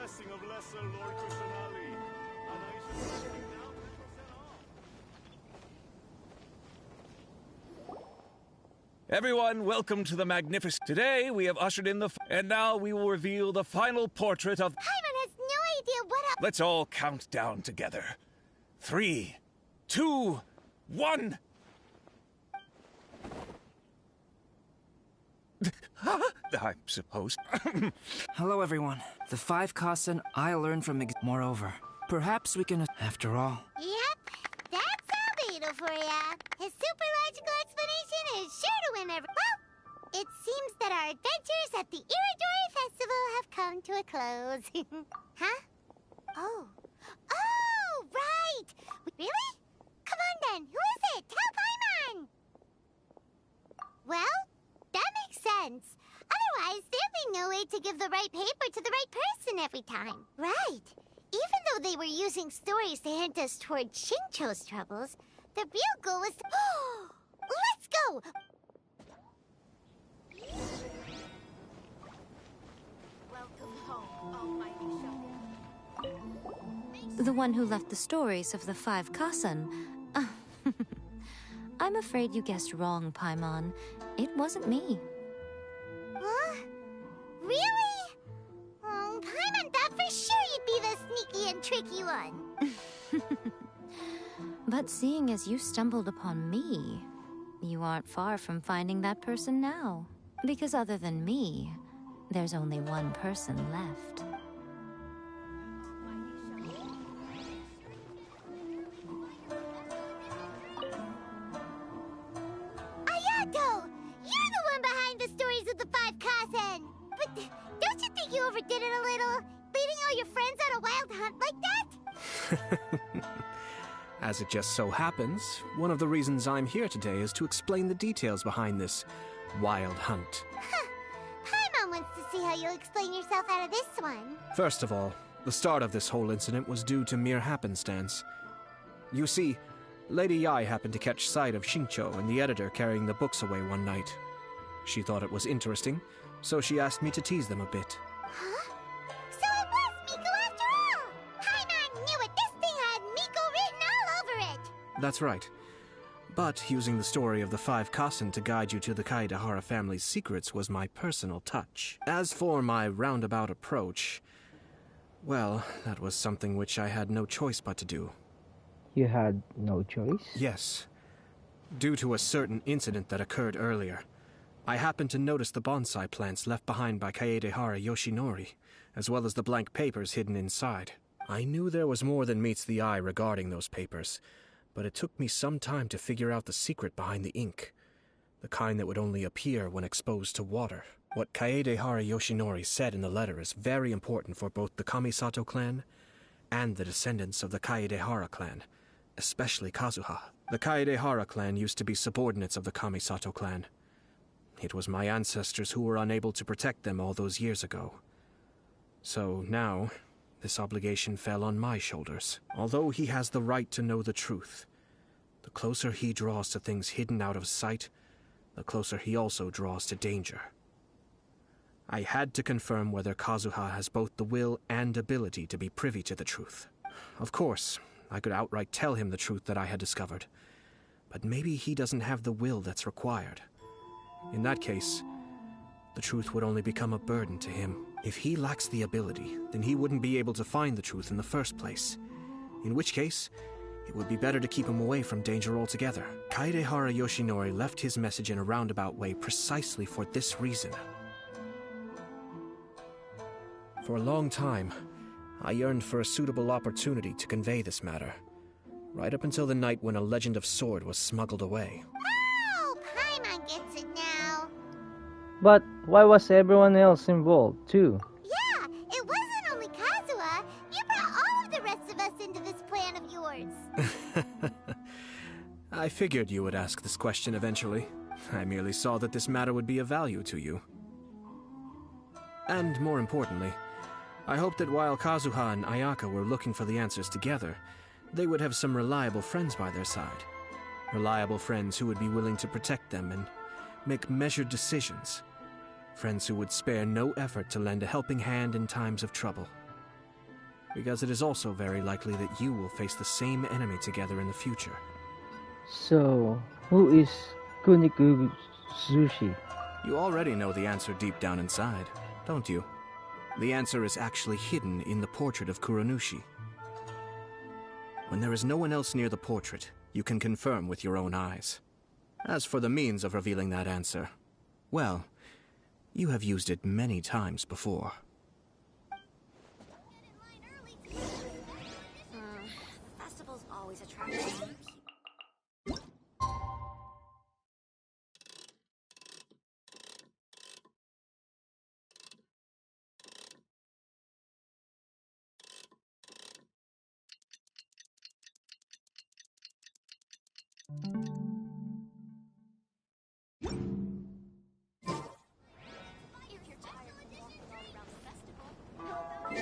blessing of Lesser Lord Kusanali, and I shall be sitting now 10% off. Everyone, welcome to the magnificent. Today we have ushered in and now we will reveal the final portrait of. Paimon has no idea what up. Let's all count down together. 3, 2, 1. I'm supposed. Hello, everyone. The 5 Kasen I learned from Moreover, perhaps we can. After all. Yep, that's Albedo for ya. His super logical explanation is sure to win every. Well, it seems that our adventures at the Iridori Festival have come to a close. Huh? Oh. Oh, right! Really? Come on then, who is it? Tell Paimon! Well, that makes sense. Otherwise, there'd be no way to give the right paper to the right person every time. Right. Even though they were using stories to hint us toward Shincho's troubles, the real goal was to... Let's go! Welcome home, almighty Shogun. The one who left the stories of the 5 Kasen. I'm afraid you guessed wrong, Paimon. It wasn't me. Huh? Really? Paimon thought for sure you'd be the sneaky and tricky one. But seeing as you stumbled upon me, you aren't far from finding that person now. Because other than me, there's only one person left. Ayato! You're the one behind the stories of the 5 Kasen! But don't you think you overdid it a little? Leading all your friends on a wild hunt like that? As it just so happens, one of the reasons I'm here today is to explain the details behind this wild hunt. Paimon wants to see how you'll explain yourself out of this one. First of all, the start of this whole incident was due to mere happenstance. You see, Lady Yai happened to catch sight of Shincho and the editor carrying the books away one night. She thought it was interesting, so she asked me to tease them a bit. Huh? So it was Miko after all! Paimon knew it! This thing had Miko written all over it! That's right. But using the story of the 5 Kasen to guide you to the Kaedehara family's secrets was my personal touch. As for my roundabout approach, well, that was something which I had no choice but to do. You had no choice? Yes. Due to a certain incident that occurred earlier, I happened to notice the bonsai plants left behind by Kaedehara Yoshinori, as well as the blank papers hidden inside. I knew there was more than meets the eye regarding those papers, but it took me some time to figure out the secret behind the ink, the kind that would only appear when exposed to water. What Kaedehara Yoshinori said in the letter is very important for both the Kamisato clan and the descendants of the Kaedehara clan, especially Kazuha. The Kaedehara clan used to be subordinates of the Kamisato clan. It was my ancestors who were unable to protect them all those years ago. So now, this obligation fell on my shoulders. Although he has the right to know the truth, the closer he draws to things hidden out of sight, the closer he also draws to danger. I had to confirm whether Kazuha has both the will and ability to be privy to the truth. Of course, I could outright tell him the truth that I had discovered, but maybe he doesn't have the will that's required. In that case, the truth would only become a burden to him. If he lacks the ability, then he wouldn't be able to find the truth in the first place. In which case, it would be better to keep him away from danger altogether. Kaedehara Yoshinori left his message in a roundabout way precisely for this reason. For a long time, I yearned for a suitable opportunity to convey this matter, right up until the night when a legend of sword was smuggled away. Oh, Paimon gets it now. But why was everyone else involved, too? Yeah, it wasn't only Kazuha. You brought all of the rest of us into this plan of yours. I figured you would ask this question eventually. I merely saw that this matter would be of value to you. And more importantly, I hoped that while Kazuha and Ayaka were looking for the answers together, they would have some reliable friends by their side. Reliable friends who would be willing to protect them and make measured decisions. Friends who would spare no effort to lend a helping hand in times of trouble. because it is also very likely that you will face the same enemy together in the future. So, who is Kunikuzushi? You already know the answer deep down inside, don't you? The answer is actually hidden in the portrait of Kuranushi. When there is no one else near the portrait, you can confirm with your own eyes. As for the means of revealing that answer, well, you have used it many times before. The festival's always attracting new people. If you're tired from walking all around the festival, how about you?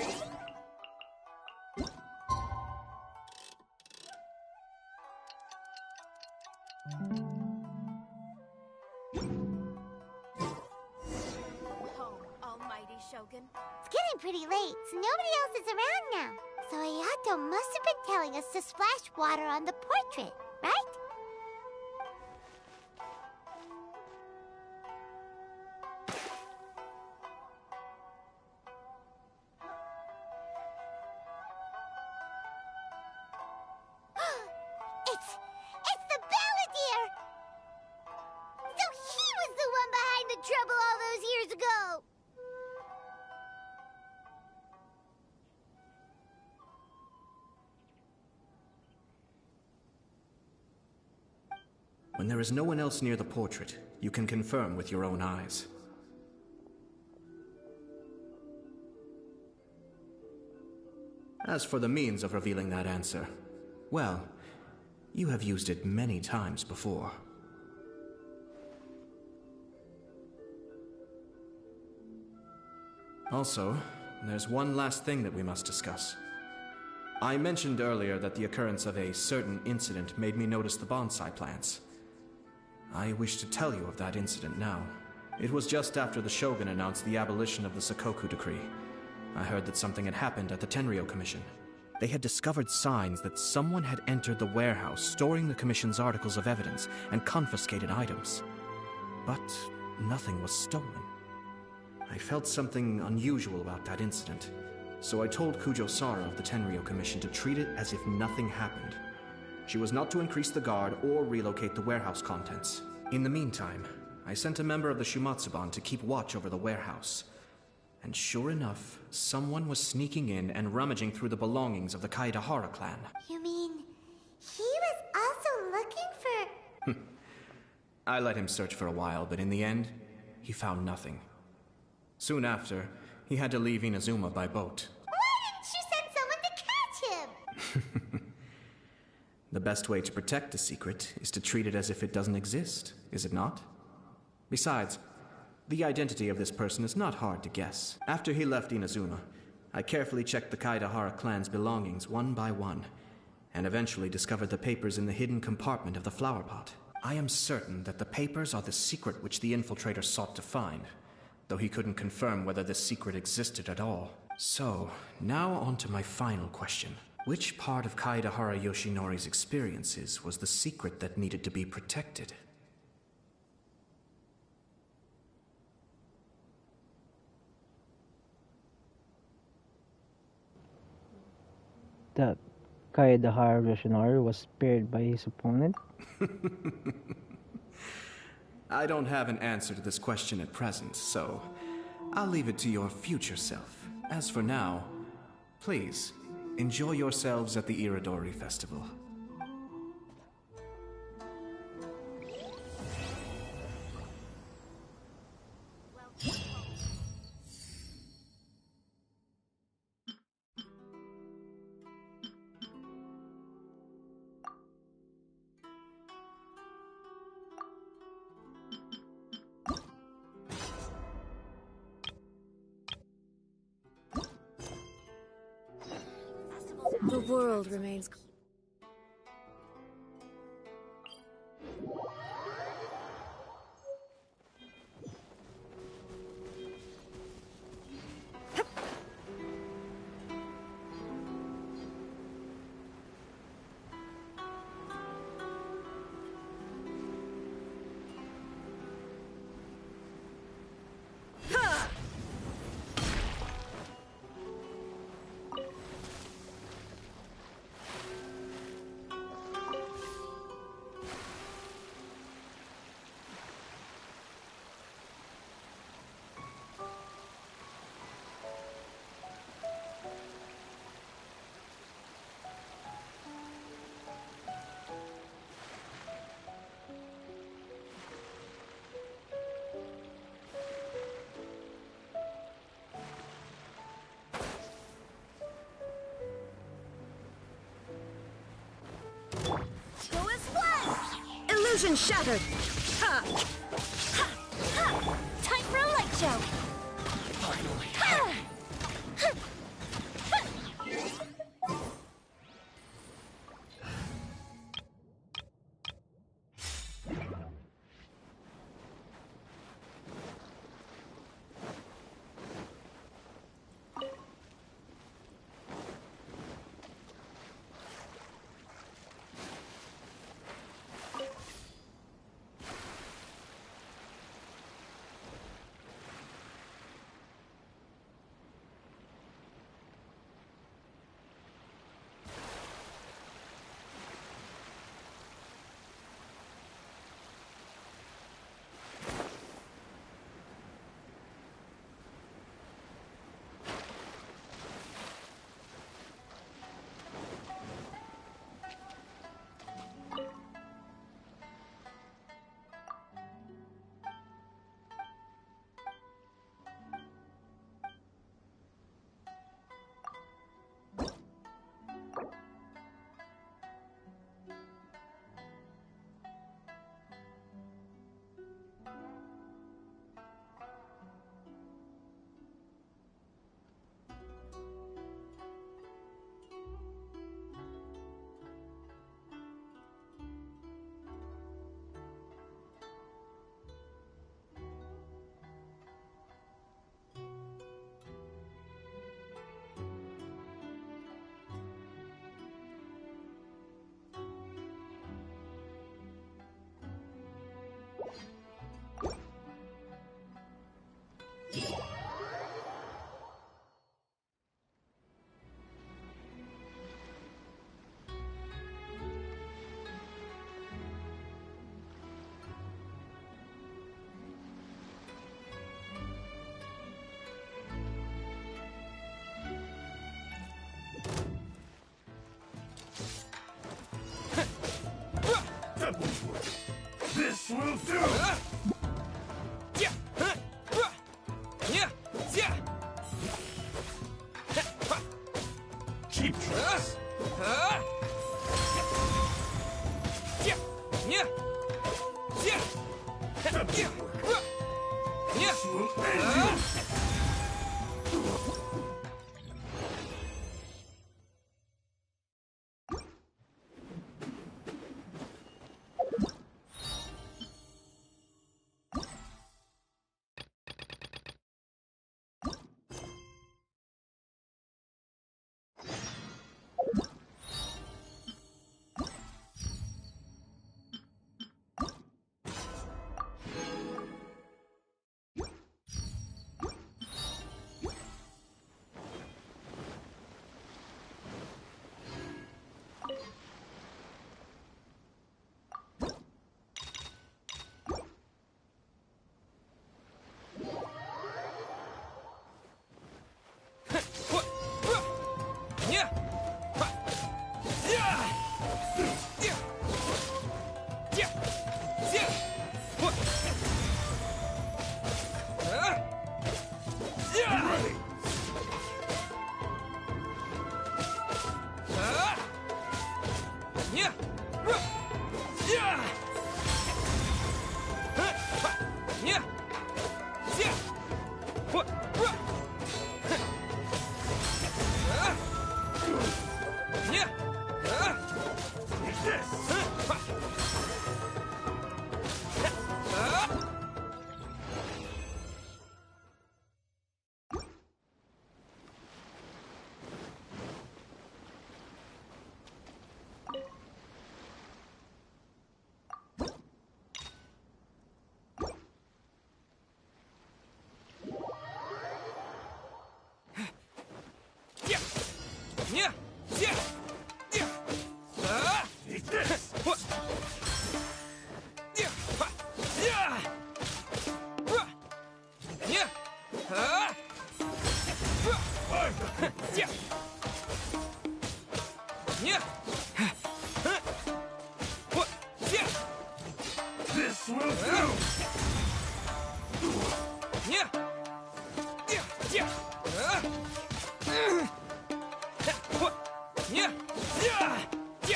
Home, almighty Shogun. It's getting pretty late, so nobody else is around now. So Ayato must have been telling us to splash water on the portrait, right? It's the Balladeer! So he was the one behind the trouble all those years ago! When there is no one else near the portrait, you can confirm with your own eyes. As for the means of revealing that answer, well, you have used it many times before. Also, there's one last thing that we must discuss. I mentioned earlier that the occurrence of a certain incident made me notice the bonsai plants. I wish to tell you of that incident now. It was just after the Shogun announced the abolition of the Sakoku decree. I heard that something had happened at the Tenryou Commission. They had discovered signs that someone had entered the warehouse storing the Commission's articles of evidence and confiscated items. But nothing was stolen. I felt something unusual about that incident, so I told Kujo Sara of the Tenryou Commission to treat it as if nothing happened. She was not to increase the guard or relocate the warehouse contents. In the meantime, I sent a member of the Shumatsuban to keep watch over the warehouse. And sure enough, someone was sneaking in and rummaging through the belongings of the Kaedahara clan. You mean, he was also looking for... I let him search for a while, but in the end, he found nothing. Soon after, he had to leave Inazuma by boat. Why didn't you send someone to catch him? The best way to protect a secret is to treat it as if it doesn't exist, is it not? Besides, the identity of this person is not hard to guess. After he left Inazuma, I carefully checked the Kaedahara clan's belongings one by one, and eventually discovered the papers in the hidden compartment of the flower pot. I am certain that the papers are the secret which the infiltrator sought to find, though he couldn't confirm whether this secret existed at all. So, now on to my final question. Which part of Kaedahara Yoshinori's experiences was the secret that needed to be protected? That Kaedahara Yoshinori was spared by his opponent? I don't have an answer to this question at present, so I'll leave it to your future self. As for now, please, enjoy yourselves at the Iridori Festival. The world remains... Illusion shattered! Ha! Ha! Ha! Time for a light show! Finally. Ha! This will do! Cheap tricks! This will end you! This will do!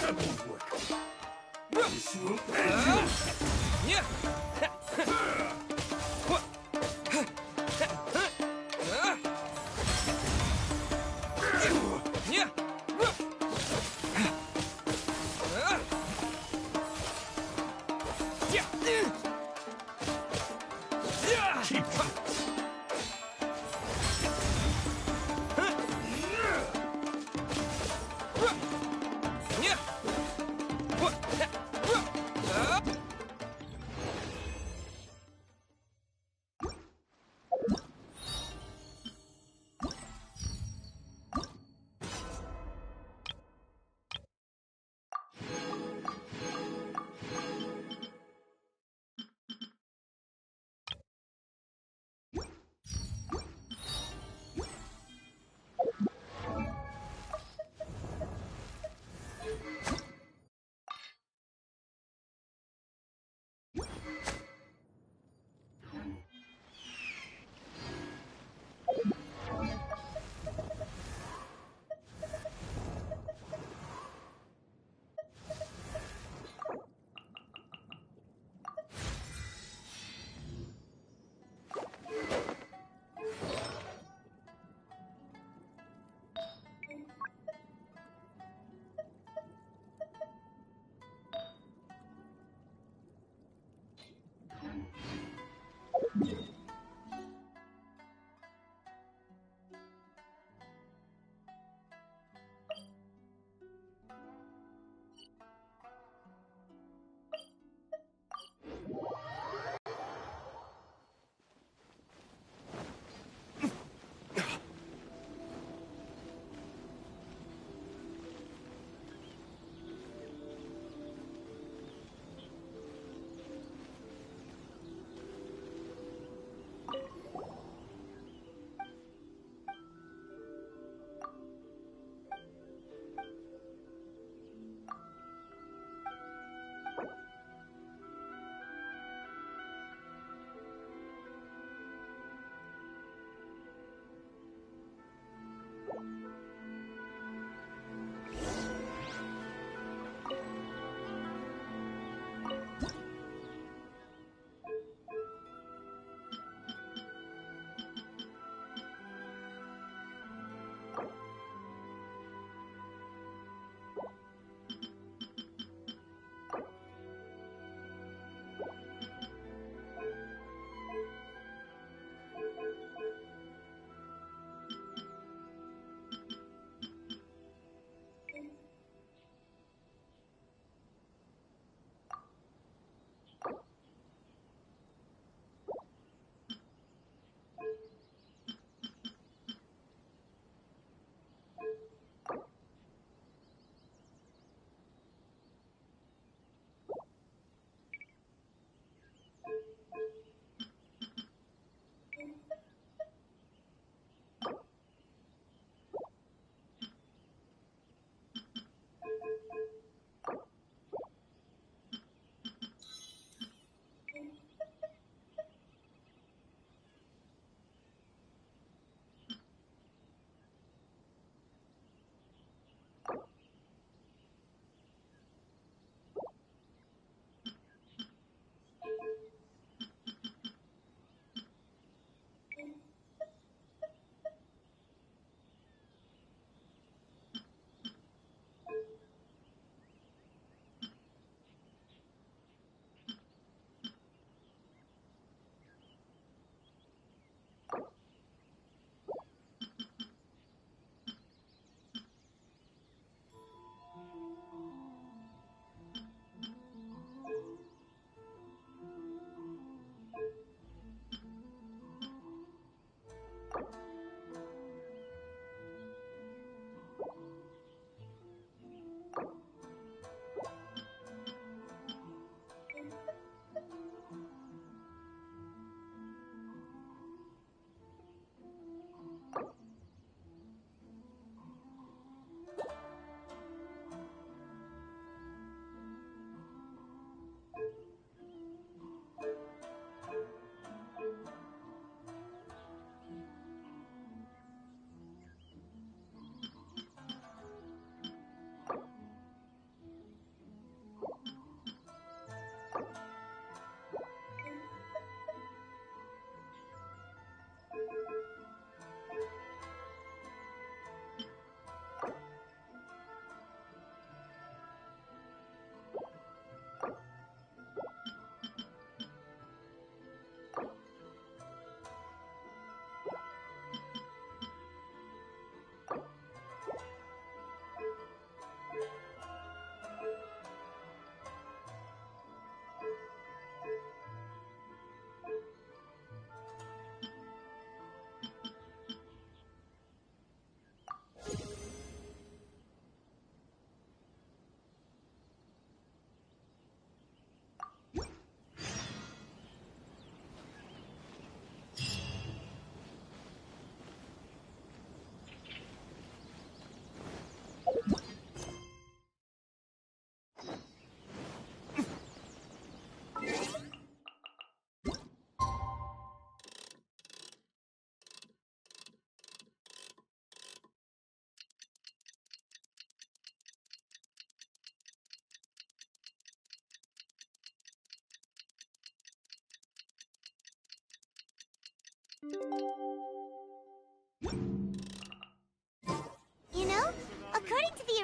That won't work. This will end you!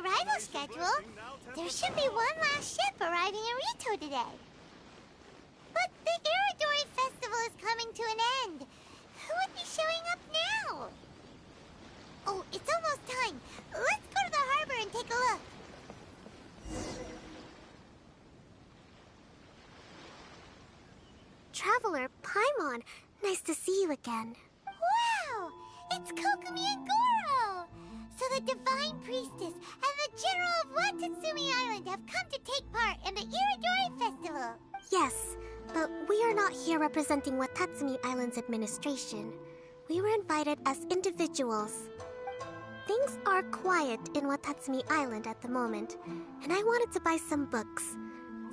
arrival schedule, there should be one last ship arriving in Rito today. But the Iridori Festival is coming to an end. Who would be showing up now? Oh, it's almost time. Let's go to the harbor and take a look. Traveler, Paimon, nice to see you again. Wow! It's Kokumi and Goro! So the Divine Priestess and the General of Watatsumi Island have come to take part in the Iridori Festival. Yes, but we are not here representing Watatsumi Island's administration. We were invited as individuals. Things are quiet in Watatsumi Island at the moment, and I wanted to buy some books.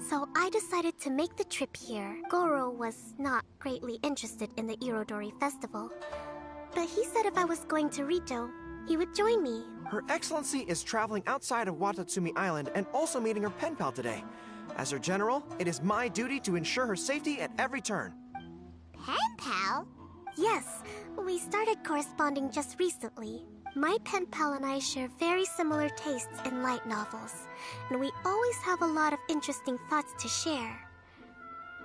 So I decided to make the trip here. Goro was not greatly interested in the Irodori Festival, but he said if I was going to Rito, he would join me. Her Excellency is traveling outside of Watatsumi Island and also meeting her pen pal today. As her general, it is my duty to ensure her safety at every turn. Pen pal? Yes, we started corresponding just recently. My pen pal and I share very similar tastes in light novels, and we always have a lot of interesting thoughts to share.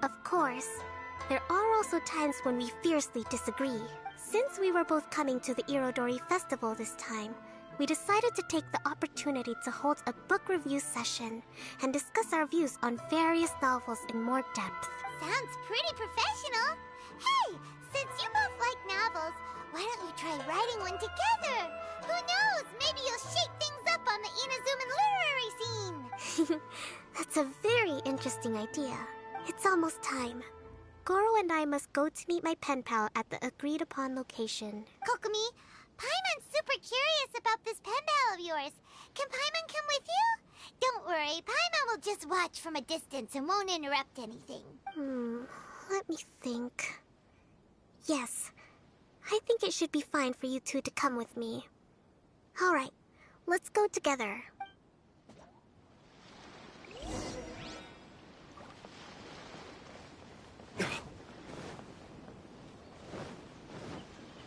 Of course, there are also times when we fiercely disagree. Since we were both coming to the Irodori Festival this time, we decided to take the opportunity to hold a book review session and discuss our views on various novels in more depth. Sounds pretty professional. Hey, since you both like novels, why don't you try writing one together? Who knows? Maybe you'll shake things up on the Inazuman literary scene. That's a very interesting idea. It's almost time. Goro and I must go to meet my pen pal at the agreed-upon location. Kokumi, Paimon's super curious about this pen pal of yours. Can Paimon come with you? Don't worry, Paimon will just watch from a distance and won't interrupt anything. Let me think. Yes, I think it should be fine for you two to come with me. All right, let's go together.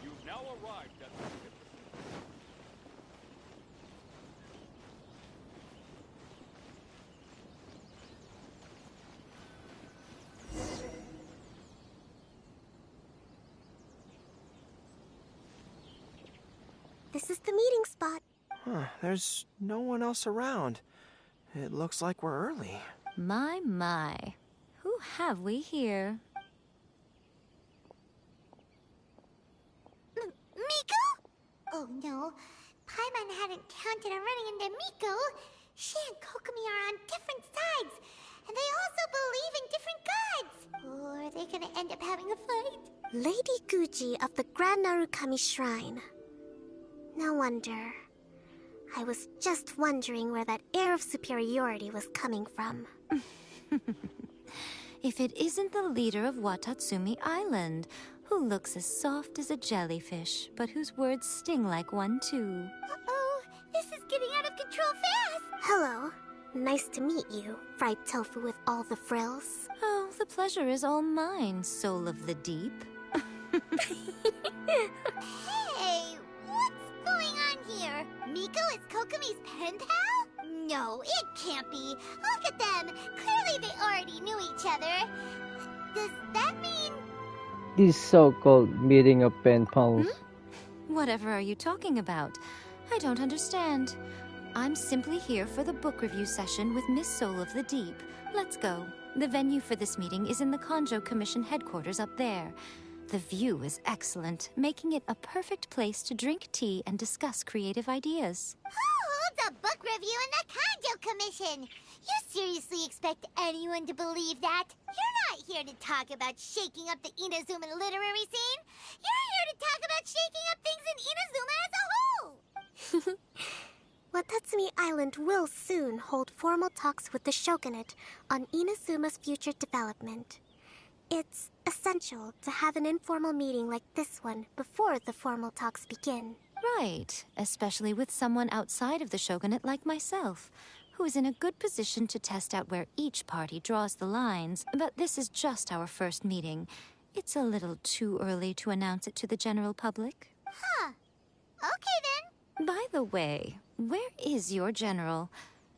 You've now arrived at the This is the meeting spot. There's no one else around. It looks like we're early. My. Who have we here? Miko? Oh no, Paimon hadn't counted on running into Miko. She and Kokumi are on different sides, and they also believe in different gods. Or are they gonna end up having a fight? Lady Guji of the Grand Narukami Shrine. No wonder. I was just wondering where that air of superiority was coming from. If it isn't the leader of Watatsumi Island, who looks as soft as a jellyfish, but whose words sting like one too. Uh-oh, this is getting out of control fast. Hello. Nice to meet you, fried tofu with all the frills. Oh, the pleasure is all mine, soul of the deep. Hey, what's going on here? Miko is Kokumi's pen pal? No, it can't be. Look at them. Clearly they already knew each other. Does that mean... These so-called meeting of pen pals. Whatever are you talking about? I don't understand. I'm simply here for the book review session with Miss Soul of the Deep. Let's go. The venue for this meeting is in the Konjo Commission headquarters up there. The view is excellent, making it a perfect place to drink tea and discuss creative ideas. Who holds a book review in the Konjo Commission? You seriously expect anyone to believe that? You're not here to talk about shaking up the Inazuman literary scene. You're here to talk about shaking up things in Inazuma as a whole. Watatsumi Island will soon hold formal talks with the shogunate on Inazuma's future development. It's essential to have an informal meeting like this one before the formal talks begin. Right, especially with someone outside of the shogunate like myself, who is in a good position to test out where each party draws the lines. But this is just our first meeting. It's a little too early to announce it to the general public. Huh. Okay then. By the way, where is your general?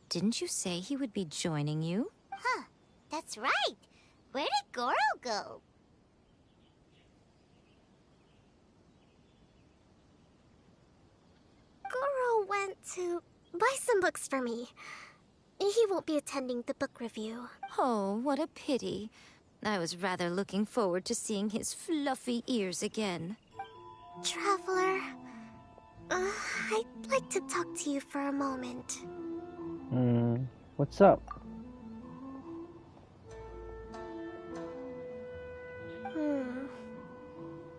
Didn't you say he would be joining you? Huh, that's right. Where did Goro go? Goro went to buy some books for me. He won't be attending the book review. Oh, what a pity. I was rather looking forward to seeing his fluffy ears again. Traveler, I'd like to talk to you for a moment. What's up?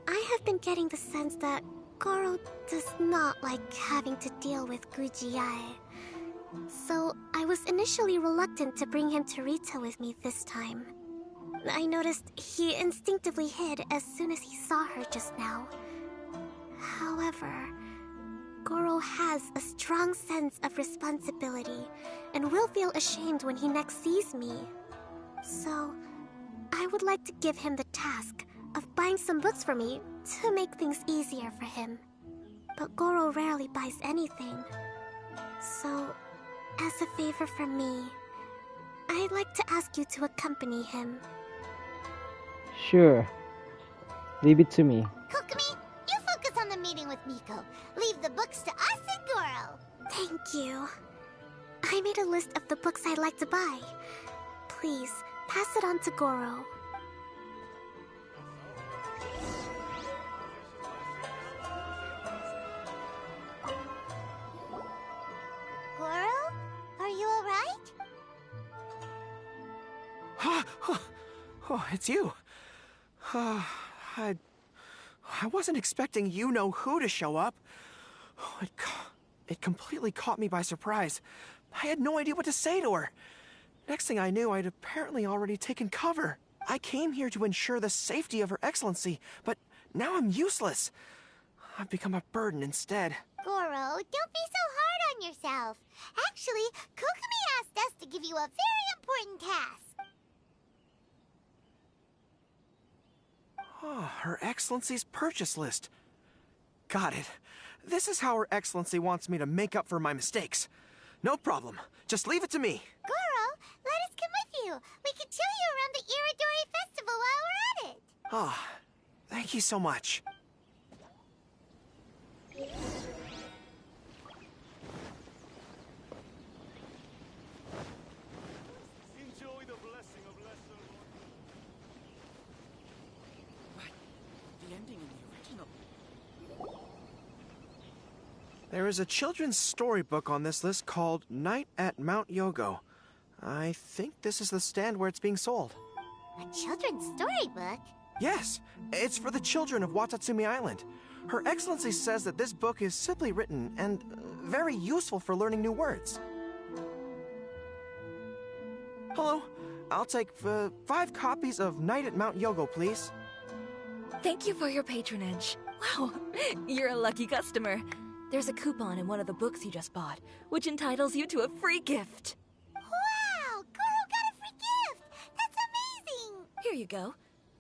I have been getting the sense that Goro does not like having to deal with Gujiai. So I was initially reluctant to bring him to Rito with me this time. I noticed he instinctively hid as soon as he saw her just now. However, Goro has a strong sense of responsibility and will feel ashamed when he next sees me. So, I would like to give him the task of buying some books for me to make things easier for him. But Goro rarely buys anything. So, as a favor from me, I'd like to ask you to accompany him. Sure. Leave it to me. Kokomi, you focus on the meeting with Miko. Leave the books to us and Goro. Thank you. I made a list of the books I'd like to buy. Please, pass it on to Goro. Goro? Are you alright? Oh, it's you. I wasn't expecting you-know-who to show up. Oh, it completely caught me by surprise. I had no idea what to say to her. Next thing I knew, I'd apparently already taken cover. I came here to ensure the safety of Her Excellency, but now I'm useless. I've become a burden instead. Goro, don't be so hard on yourself. Actually, Kokomi asked us to give you a very important task. Oh, Her Excellency's purchase list. Got it. This is how Her Excellency wants me to make up for my mistakes. No problem. Just leave it to me. Goro, let us come with you. We can show you around the Iridori Festival while we're at it. Ah, thank you so much. Enjoy the blessing of lesser. The ending in the original. There is a children's storybook on this list called Night at Mount Yogo. I think this is the stand where it's being sold. A children's storybook? Yes, it's for the children of Watatsumi Island. Her Excellency says that this book is simply written and very useful for learning new words. Hello, I'll take 5 copies of Night at Mount Yogo, please. Thank you for your patronage. Wow, you're a lucky customer. There's a coupon in one of the books you just bought, which entitles you to a free gift. Wow, Goro got a free gift! That's amazing! Here you go.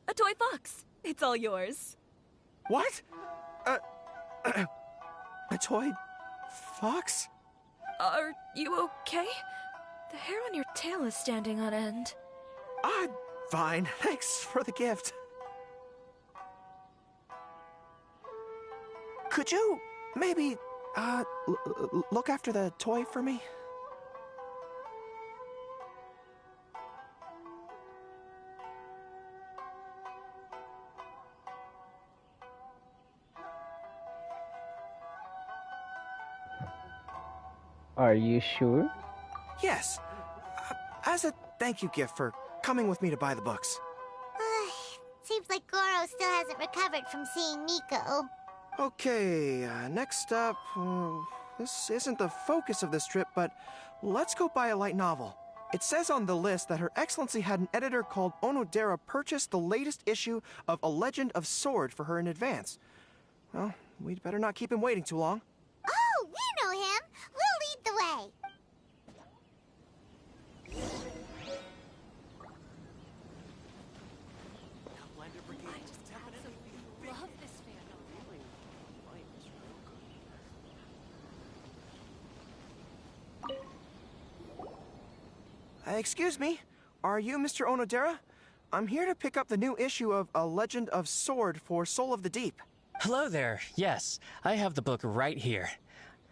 A toy fox. It's all yours. What? A toy fox? Are you okay? The hair on your tail is standing on end. I'm fine. Thanks for the gift. Could you maybe, look after the toy for me? Are you sure? Yes. As a thank you gift for coming with me to buy the books. Seems like Goro still hasn't recovered from seeing Miko. Okay, next up, this isn't the focus of this trip, but let's go buy a light novel. It says on the list that Her Excellency had an editor called Onodera purchase the latest issue of A Legend of Sword for her in advance. Well, we'd better not keep him waiting too long. Oh, we know him! We'll lead the way! Excuse me, are you Mr. Onodera? I'm here to pick up the new issue of A Legend of Sword for Soul of the Deep. Hello there. Yes, I have the book right here.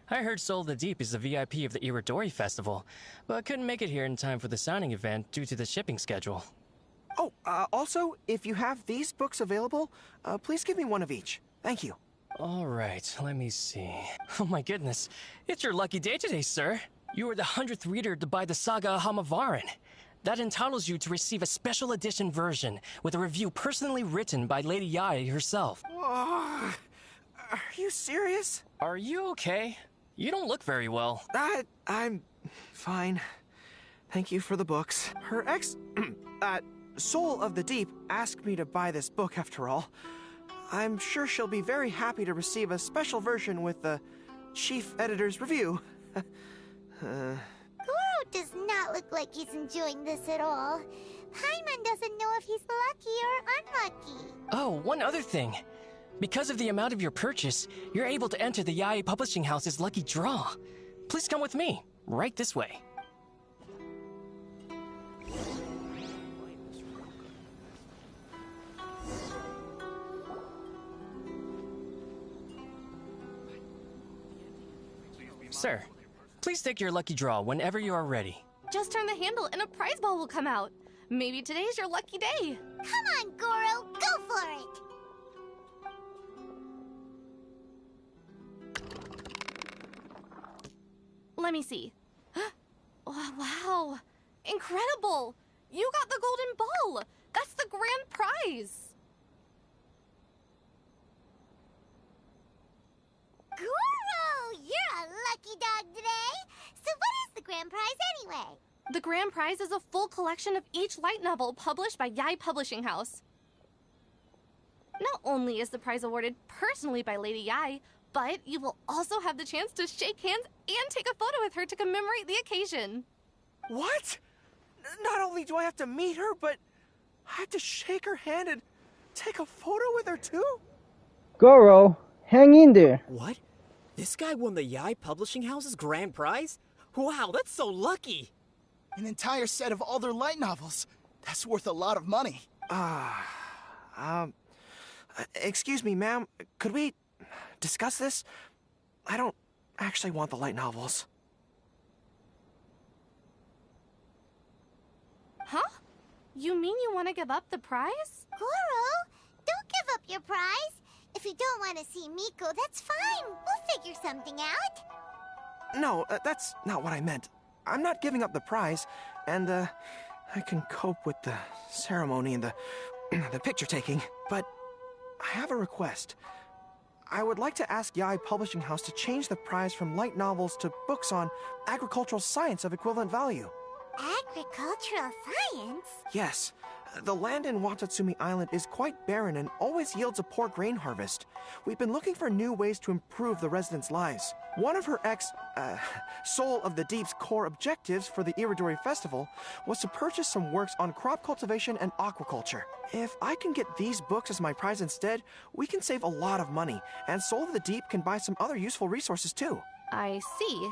I heard Soul of the Deep is the VIP of the Iridori Festival, but couldn't make it here in time for the signing event due to the shipping schedule. Oh, also, if you have these books available, please give me one of each. Thank you. All right, let me see. Oh my goodness, it's your lucky day today, sir. You are the 100th reader to buy the Saga of Hamavaran. That entitles you to receive a special edition version with a review personally written by Lady Yae herself. Are you serious? Are you okay? You don't look very well. I'm fine. Thank you for the books. Her Soul of the Deep asked me to buy this book after all. I'm sure she'll be very happy to receive a special version with the chief editor's review. Goro does not look like he's enjoying this at all. Paimon doesn't know if he's lucky or unlucky. Oh, one other thing. Because of the amount of your purchase, you're able to enter the Yae Publishing House's lucky draw. Please come with me, right this way. Sir, please take your lucky draw whenever you are ready. Just turn the handle and a prize ball will come out. Maybe today's your lucky day. Come on, Goro, go for it! Let me see. Oh, wow. Incredible! You got the golden ball! That's the grand prize! Goro! You're a lucky dog today! So what is the grand prize anyway? The grand prize is a full collection of each light novel published by Yae Publishing House. Not only is the prize awarded personally by Lady Yae, but you will also have the chance to shake hands and take a photo with her to commemorate the occasion. What? Not only do I have to meet her, but I have to shake her hand and take a photo with her too? Goro, hang in there. What? This guy won the Yae Publishing House's grand prize? Wow, that's so lucky! An entire set of all their light novels. That's worth a lot of money. Excuse me, ma'am. Could we discuss this? I don't actually want the light novels. Huh? You mean you want to give up the prize? Goro, don't give up your prize. If you don't want to see Miko, that's fine. We'll figure something out. No, that's not what I meant. I'm not giving up the prize, and, I can cope with the ceremony and the picture taking, but I have a request. I would like to ask Yae Publishing House to change the prize from light novels to books on agricultural science of equivalent value. Agricultural science? Yes. The land in Watatsumi Island is quite barren and always yields a poor grain harvest. We've been looking for new ways to improve the residents' lives. One of her Soul of the Deep's core objectives for the Iridori Festival was to purchase some works on crop cultivation and aquaculture. If I can get these books as my prize instead, we can save a lot of money, and Soul of the Deep can buy some other useful resources too. I see.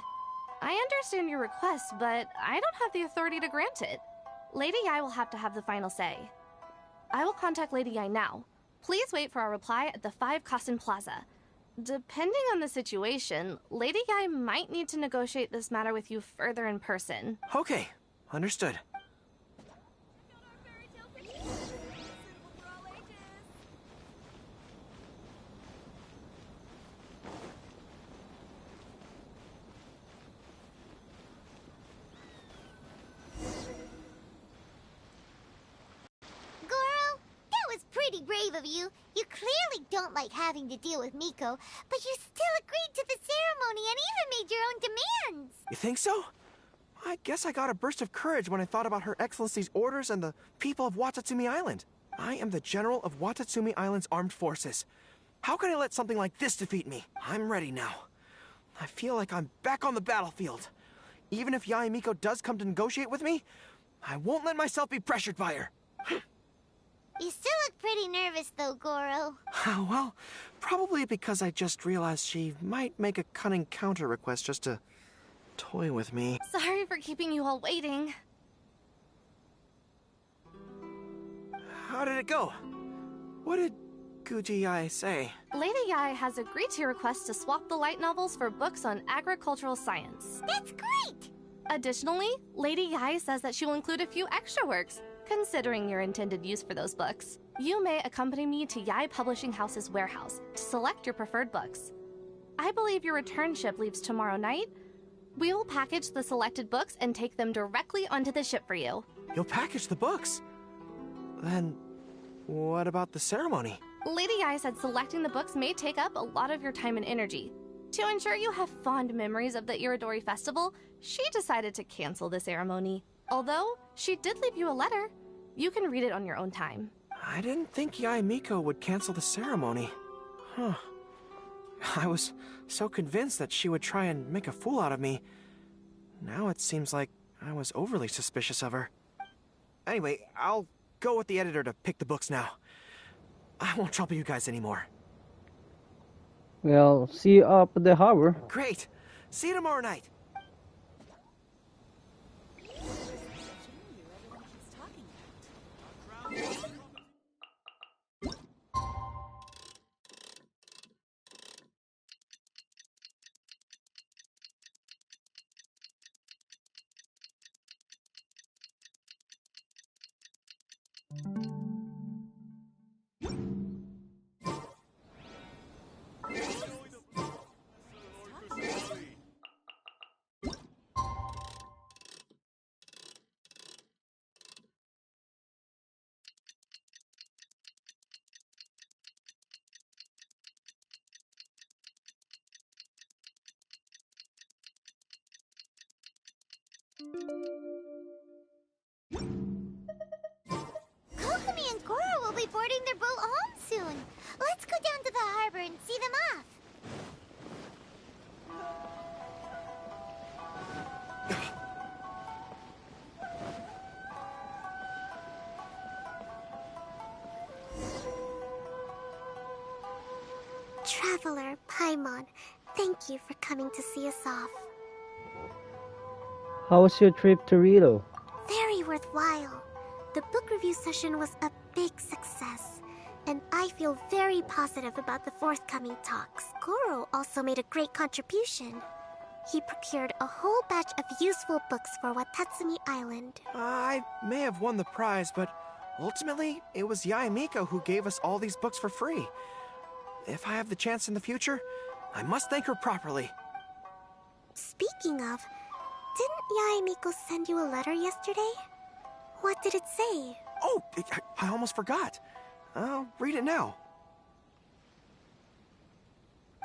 I understand your request, but I don't have the authority to grant it. Lady Yae will have to have the final say. I will contact Lady Yae now. Please wait for our reply at the 5 Kasen Plaza. Depending on the situation, Lady Yae might need to negotiate this matter with you further in person. Okay, understood. Pretty brave of you. You clearly don't like having to deal with Miko, but you still agreed to the ceremony and even made your own demands. You think so? I guess I got a burst of courage when I thought about Her Excellency's orders and the people of Watatsumi Island. I am the General of Watatsumi Island's armed forces. How can I let something like this defeat me? I'm ready now. I feel like I'm back on the battlefield. Even if Yae Miko does come to negotiate with me, I won't let myself be pressured by her. You still look pretty nervous, though, Goro. Well, probably because I just realized she might make a cunning counter request just to toy with me. Sorry for keeping you all waiting. how did it go? What did Guji Yai say? Lady Yai has agreed to your request to swap the light novels for books on agricultural science. That's great! Additionally, Lady Yai says that she will include a few extra works, considering your intended use for those books. You may accompany me to Yai Publishing House's warehouse to select your preferred books. I believe your return ship leaves tomorrow night. We will package the selected books and take them directly onto the ship for you. You'll package the books? Then, what about the ceremony? Lady Yai said selecting the books may take up a lot of your time and energy. To ensure you have fond memories of the Iridori Festival, she decided to cancel the ceremony. Although, she did leave you a letter. You can read it on your own time. I didn't think Yai Miko would cancel the ceremony. Huh. I was so convinced that she would try and make a fool out of me. Now it seems like I was overly suspicious of her. Anyway, I'll go with the editor to pick the books now. I won't trouble you guys anymore. Well, see you up at the harbor. Great. See you tomorrow night. Kokomi and Goro will be boarding their boat home soon. Let's go down to the harbor and see them off. Traveler, Paimon, thank you for coming to see us off. How was your trip to Rito? Very worthwhile. The book review session was a big success, and I feel very positive about the forthcoming talks. Goro also made a great contribution. He procured a whole batch of useful books for Watatsumi Island. I may have won the prize, but ultimately, it was Yai Miko who gave us all these books for free. If I have the chance in the future, I must thank her properly. Speaking of, didn't Yai Miko send you a letter yesterday? What did it say? Oh, I almost forgot. I'll read it now.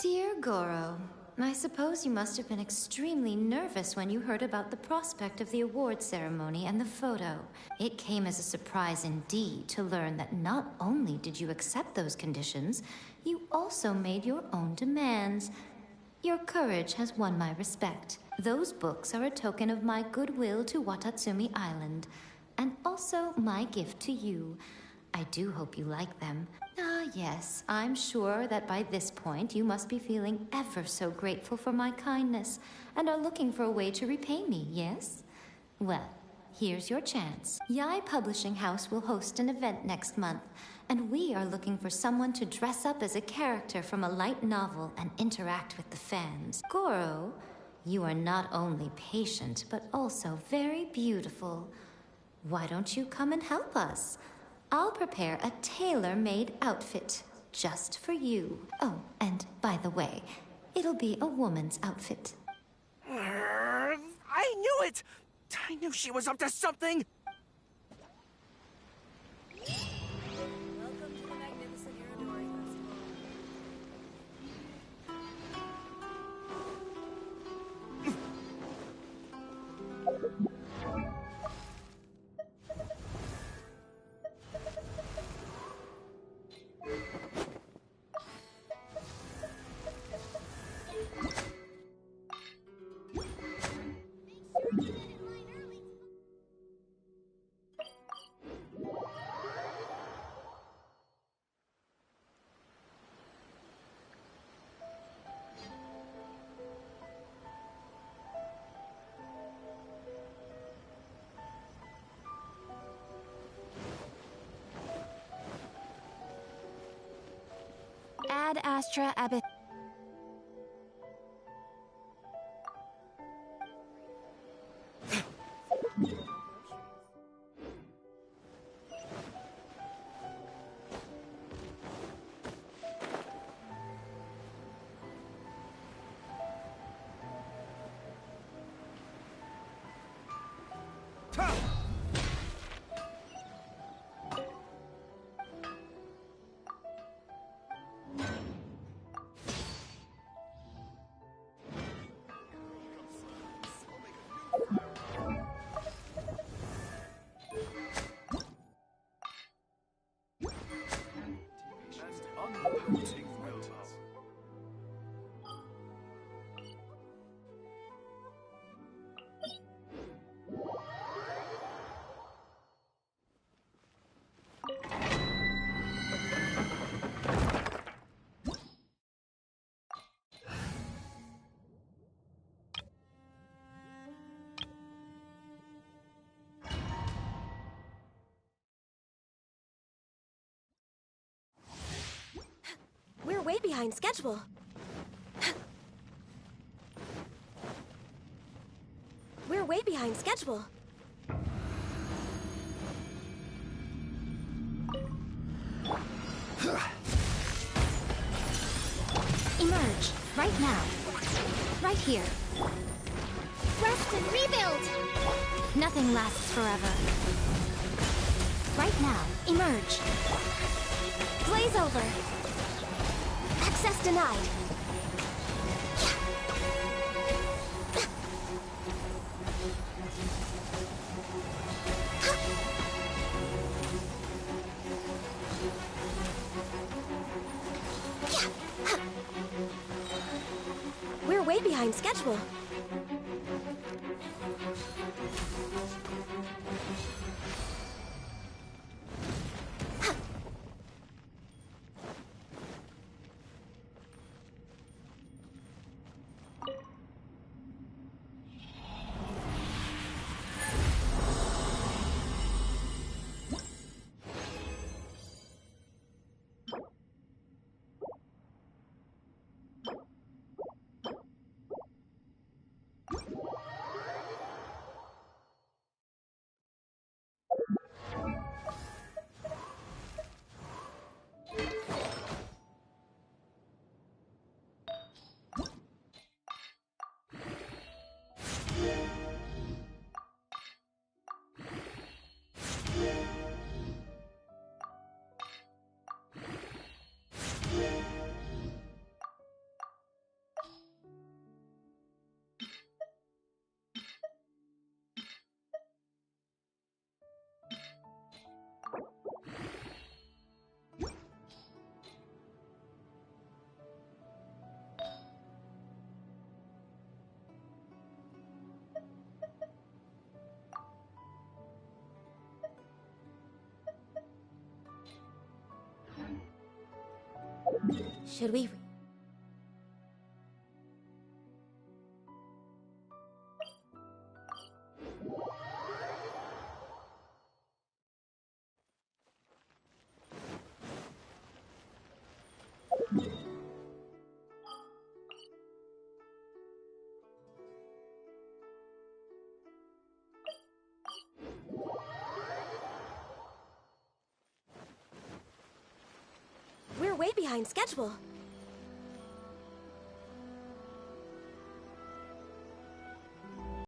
Dear Goro, I suppose you must have been extremely nervous when you heard about the prospect of the award ceremony and the photo. It came as a surprise indeed to learn that not only did you accept those conditions, you also made your own demands. Your courage has won my respect. Those books are a token of my goodwill to Watatsumi Island, and also my gift to you. I do hope you like them. Ah, yes, I'm sure that by this point you must be feeling ever so grateful for my kindness, and are looking for a way to repay me, yes? Well, here's your chance. Yai Publishing House will host an event next month, and we are looking for someone to dress up as a character from a light novel and interact with the fans. Goro, you are not only patient, but also very beautiful. Why don't you come and help us? I'll prepare a tailor-made outfit just for you. Oh, and by the way, it'll be a woman's outfit. I knew it! I knew she was up to something! Welcome to the magnificent Iridori Festival. Astra Abbot. Unlimiting willpower. We're way behind schedule. We're way behind schedule. Emerge, right now. Right here. Rest and rebuild! Nothing lasts forever. Right now, emerge. Blaze over. Access denied. We're way behind schedule. Should we... We're way behind schedule.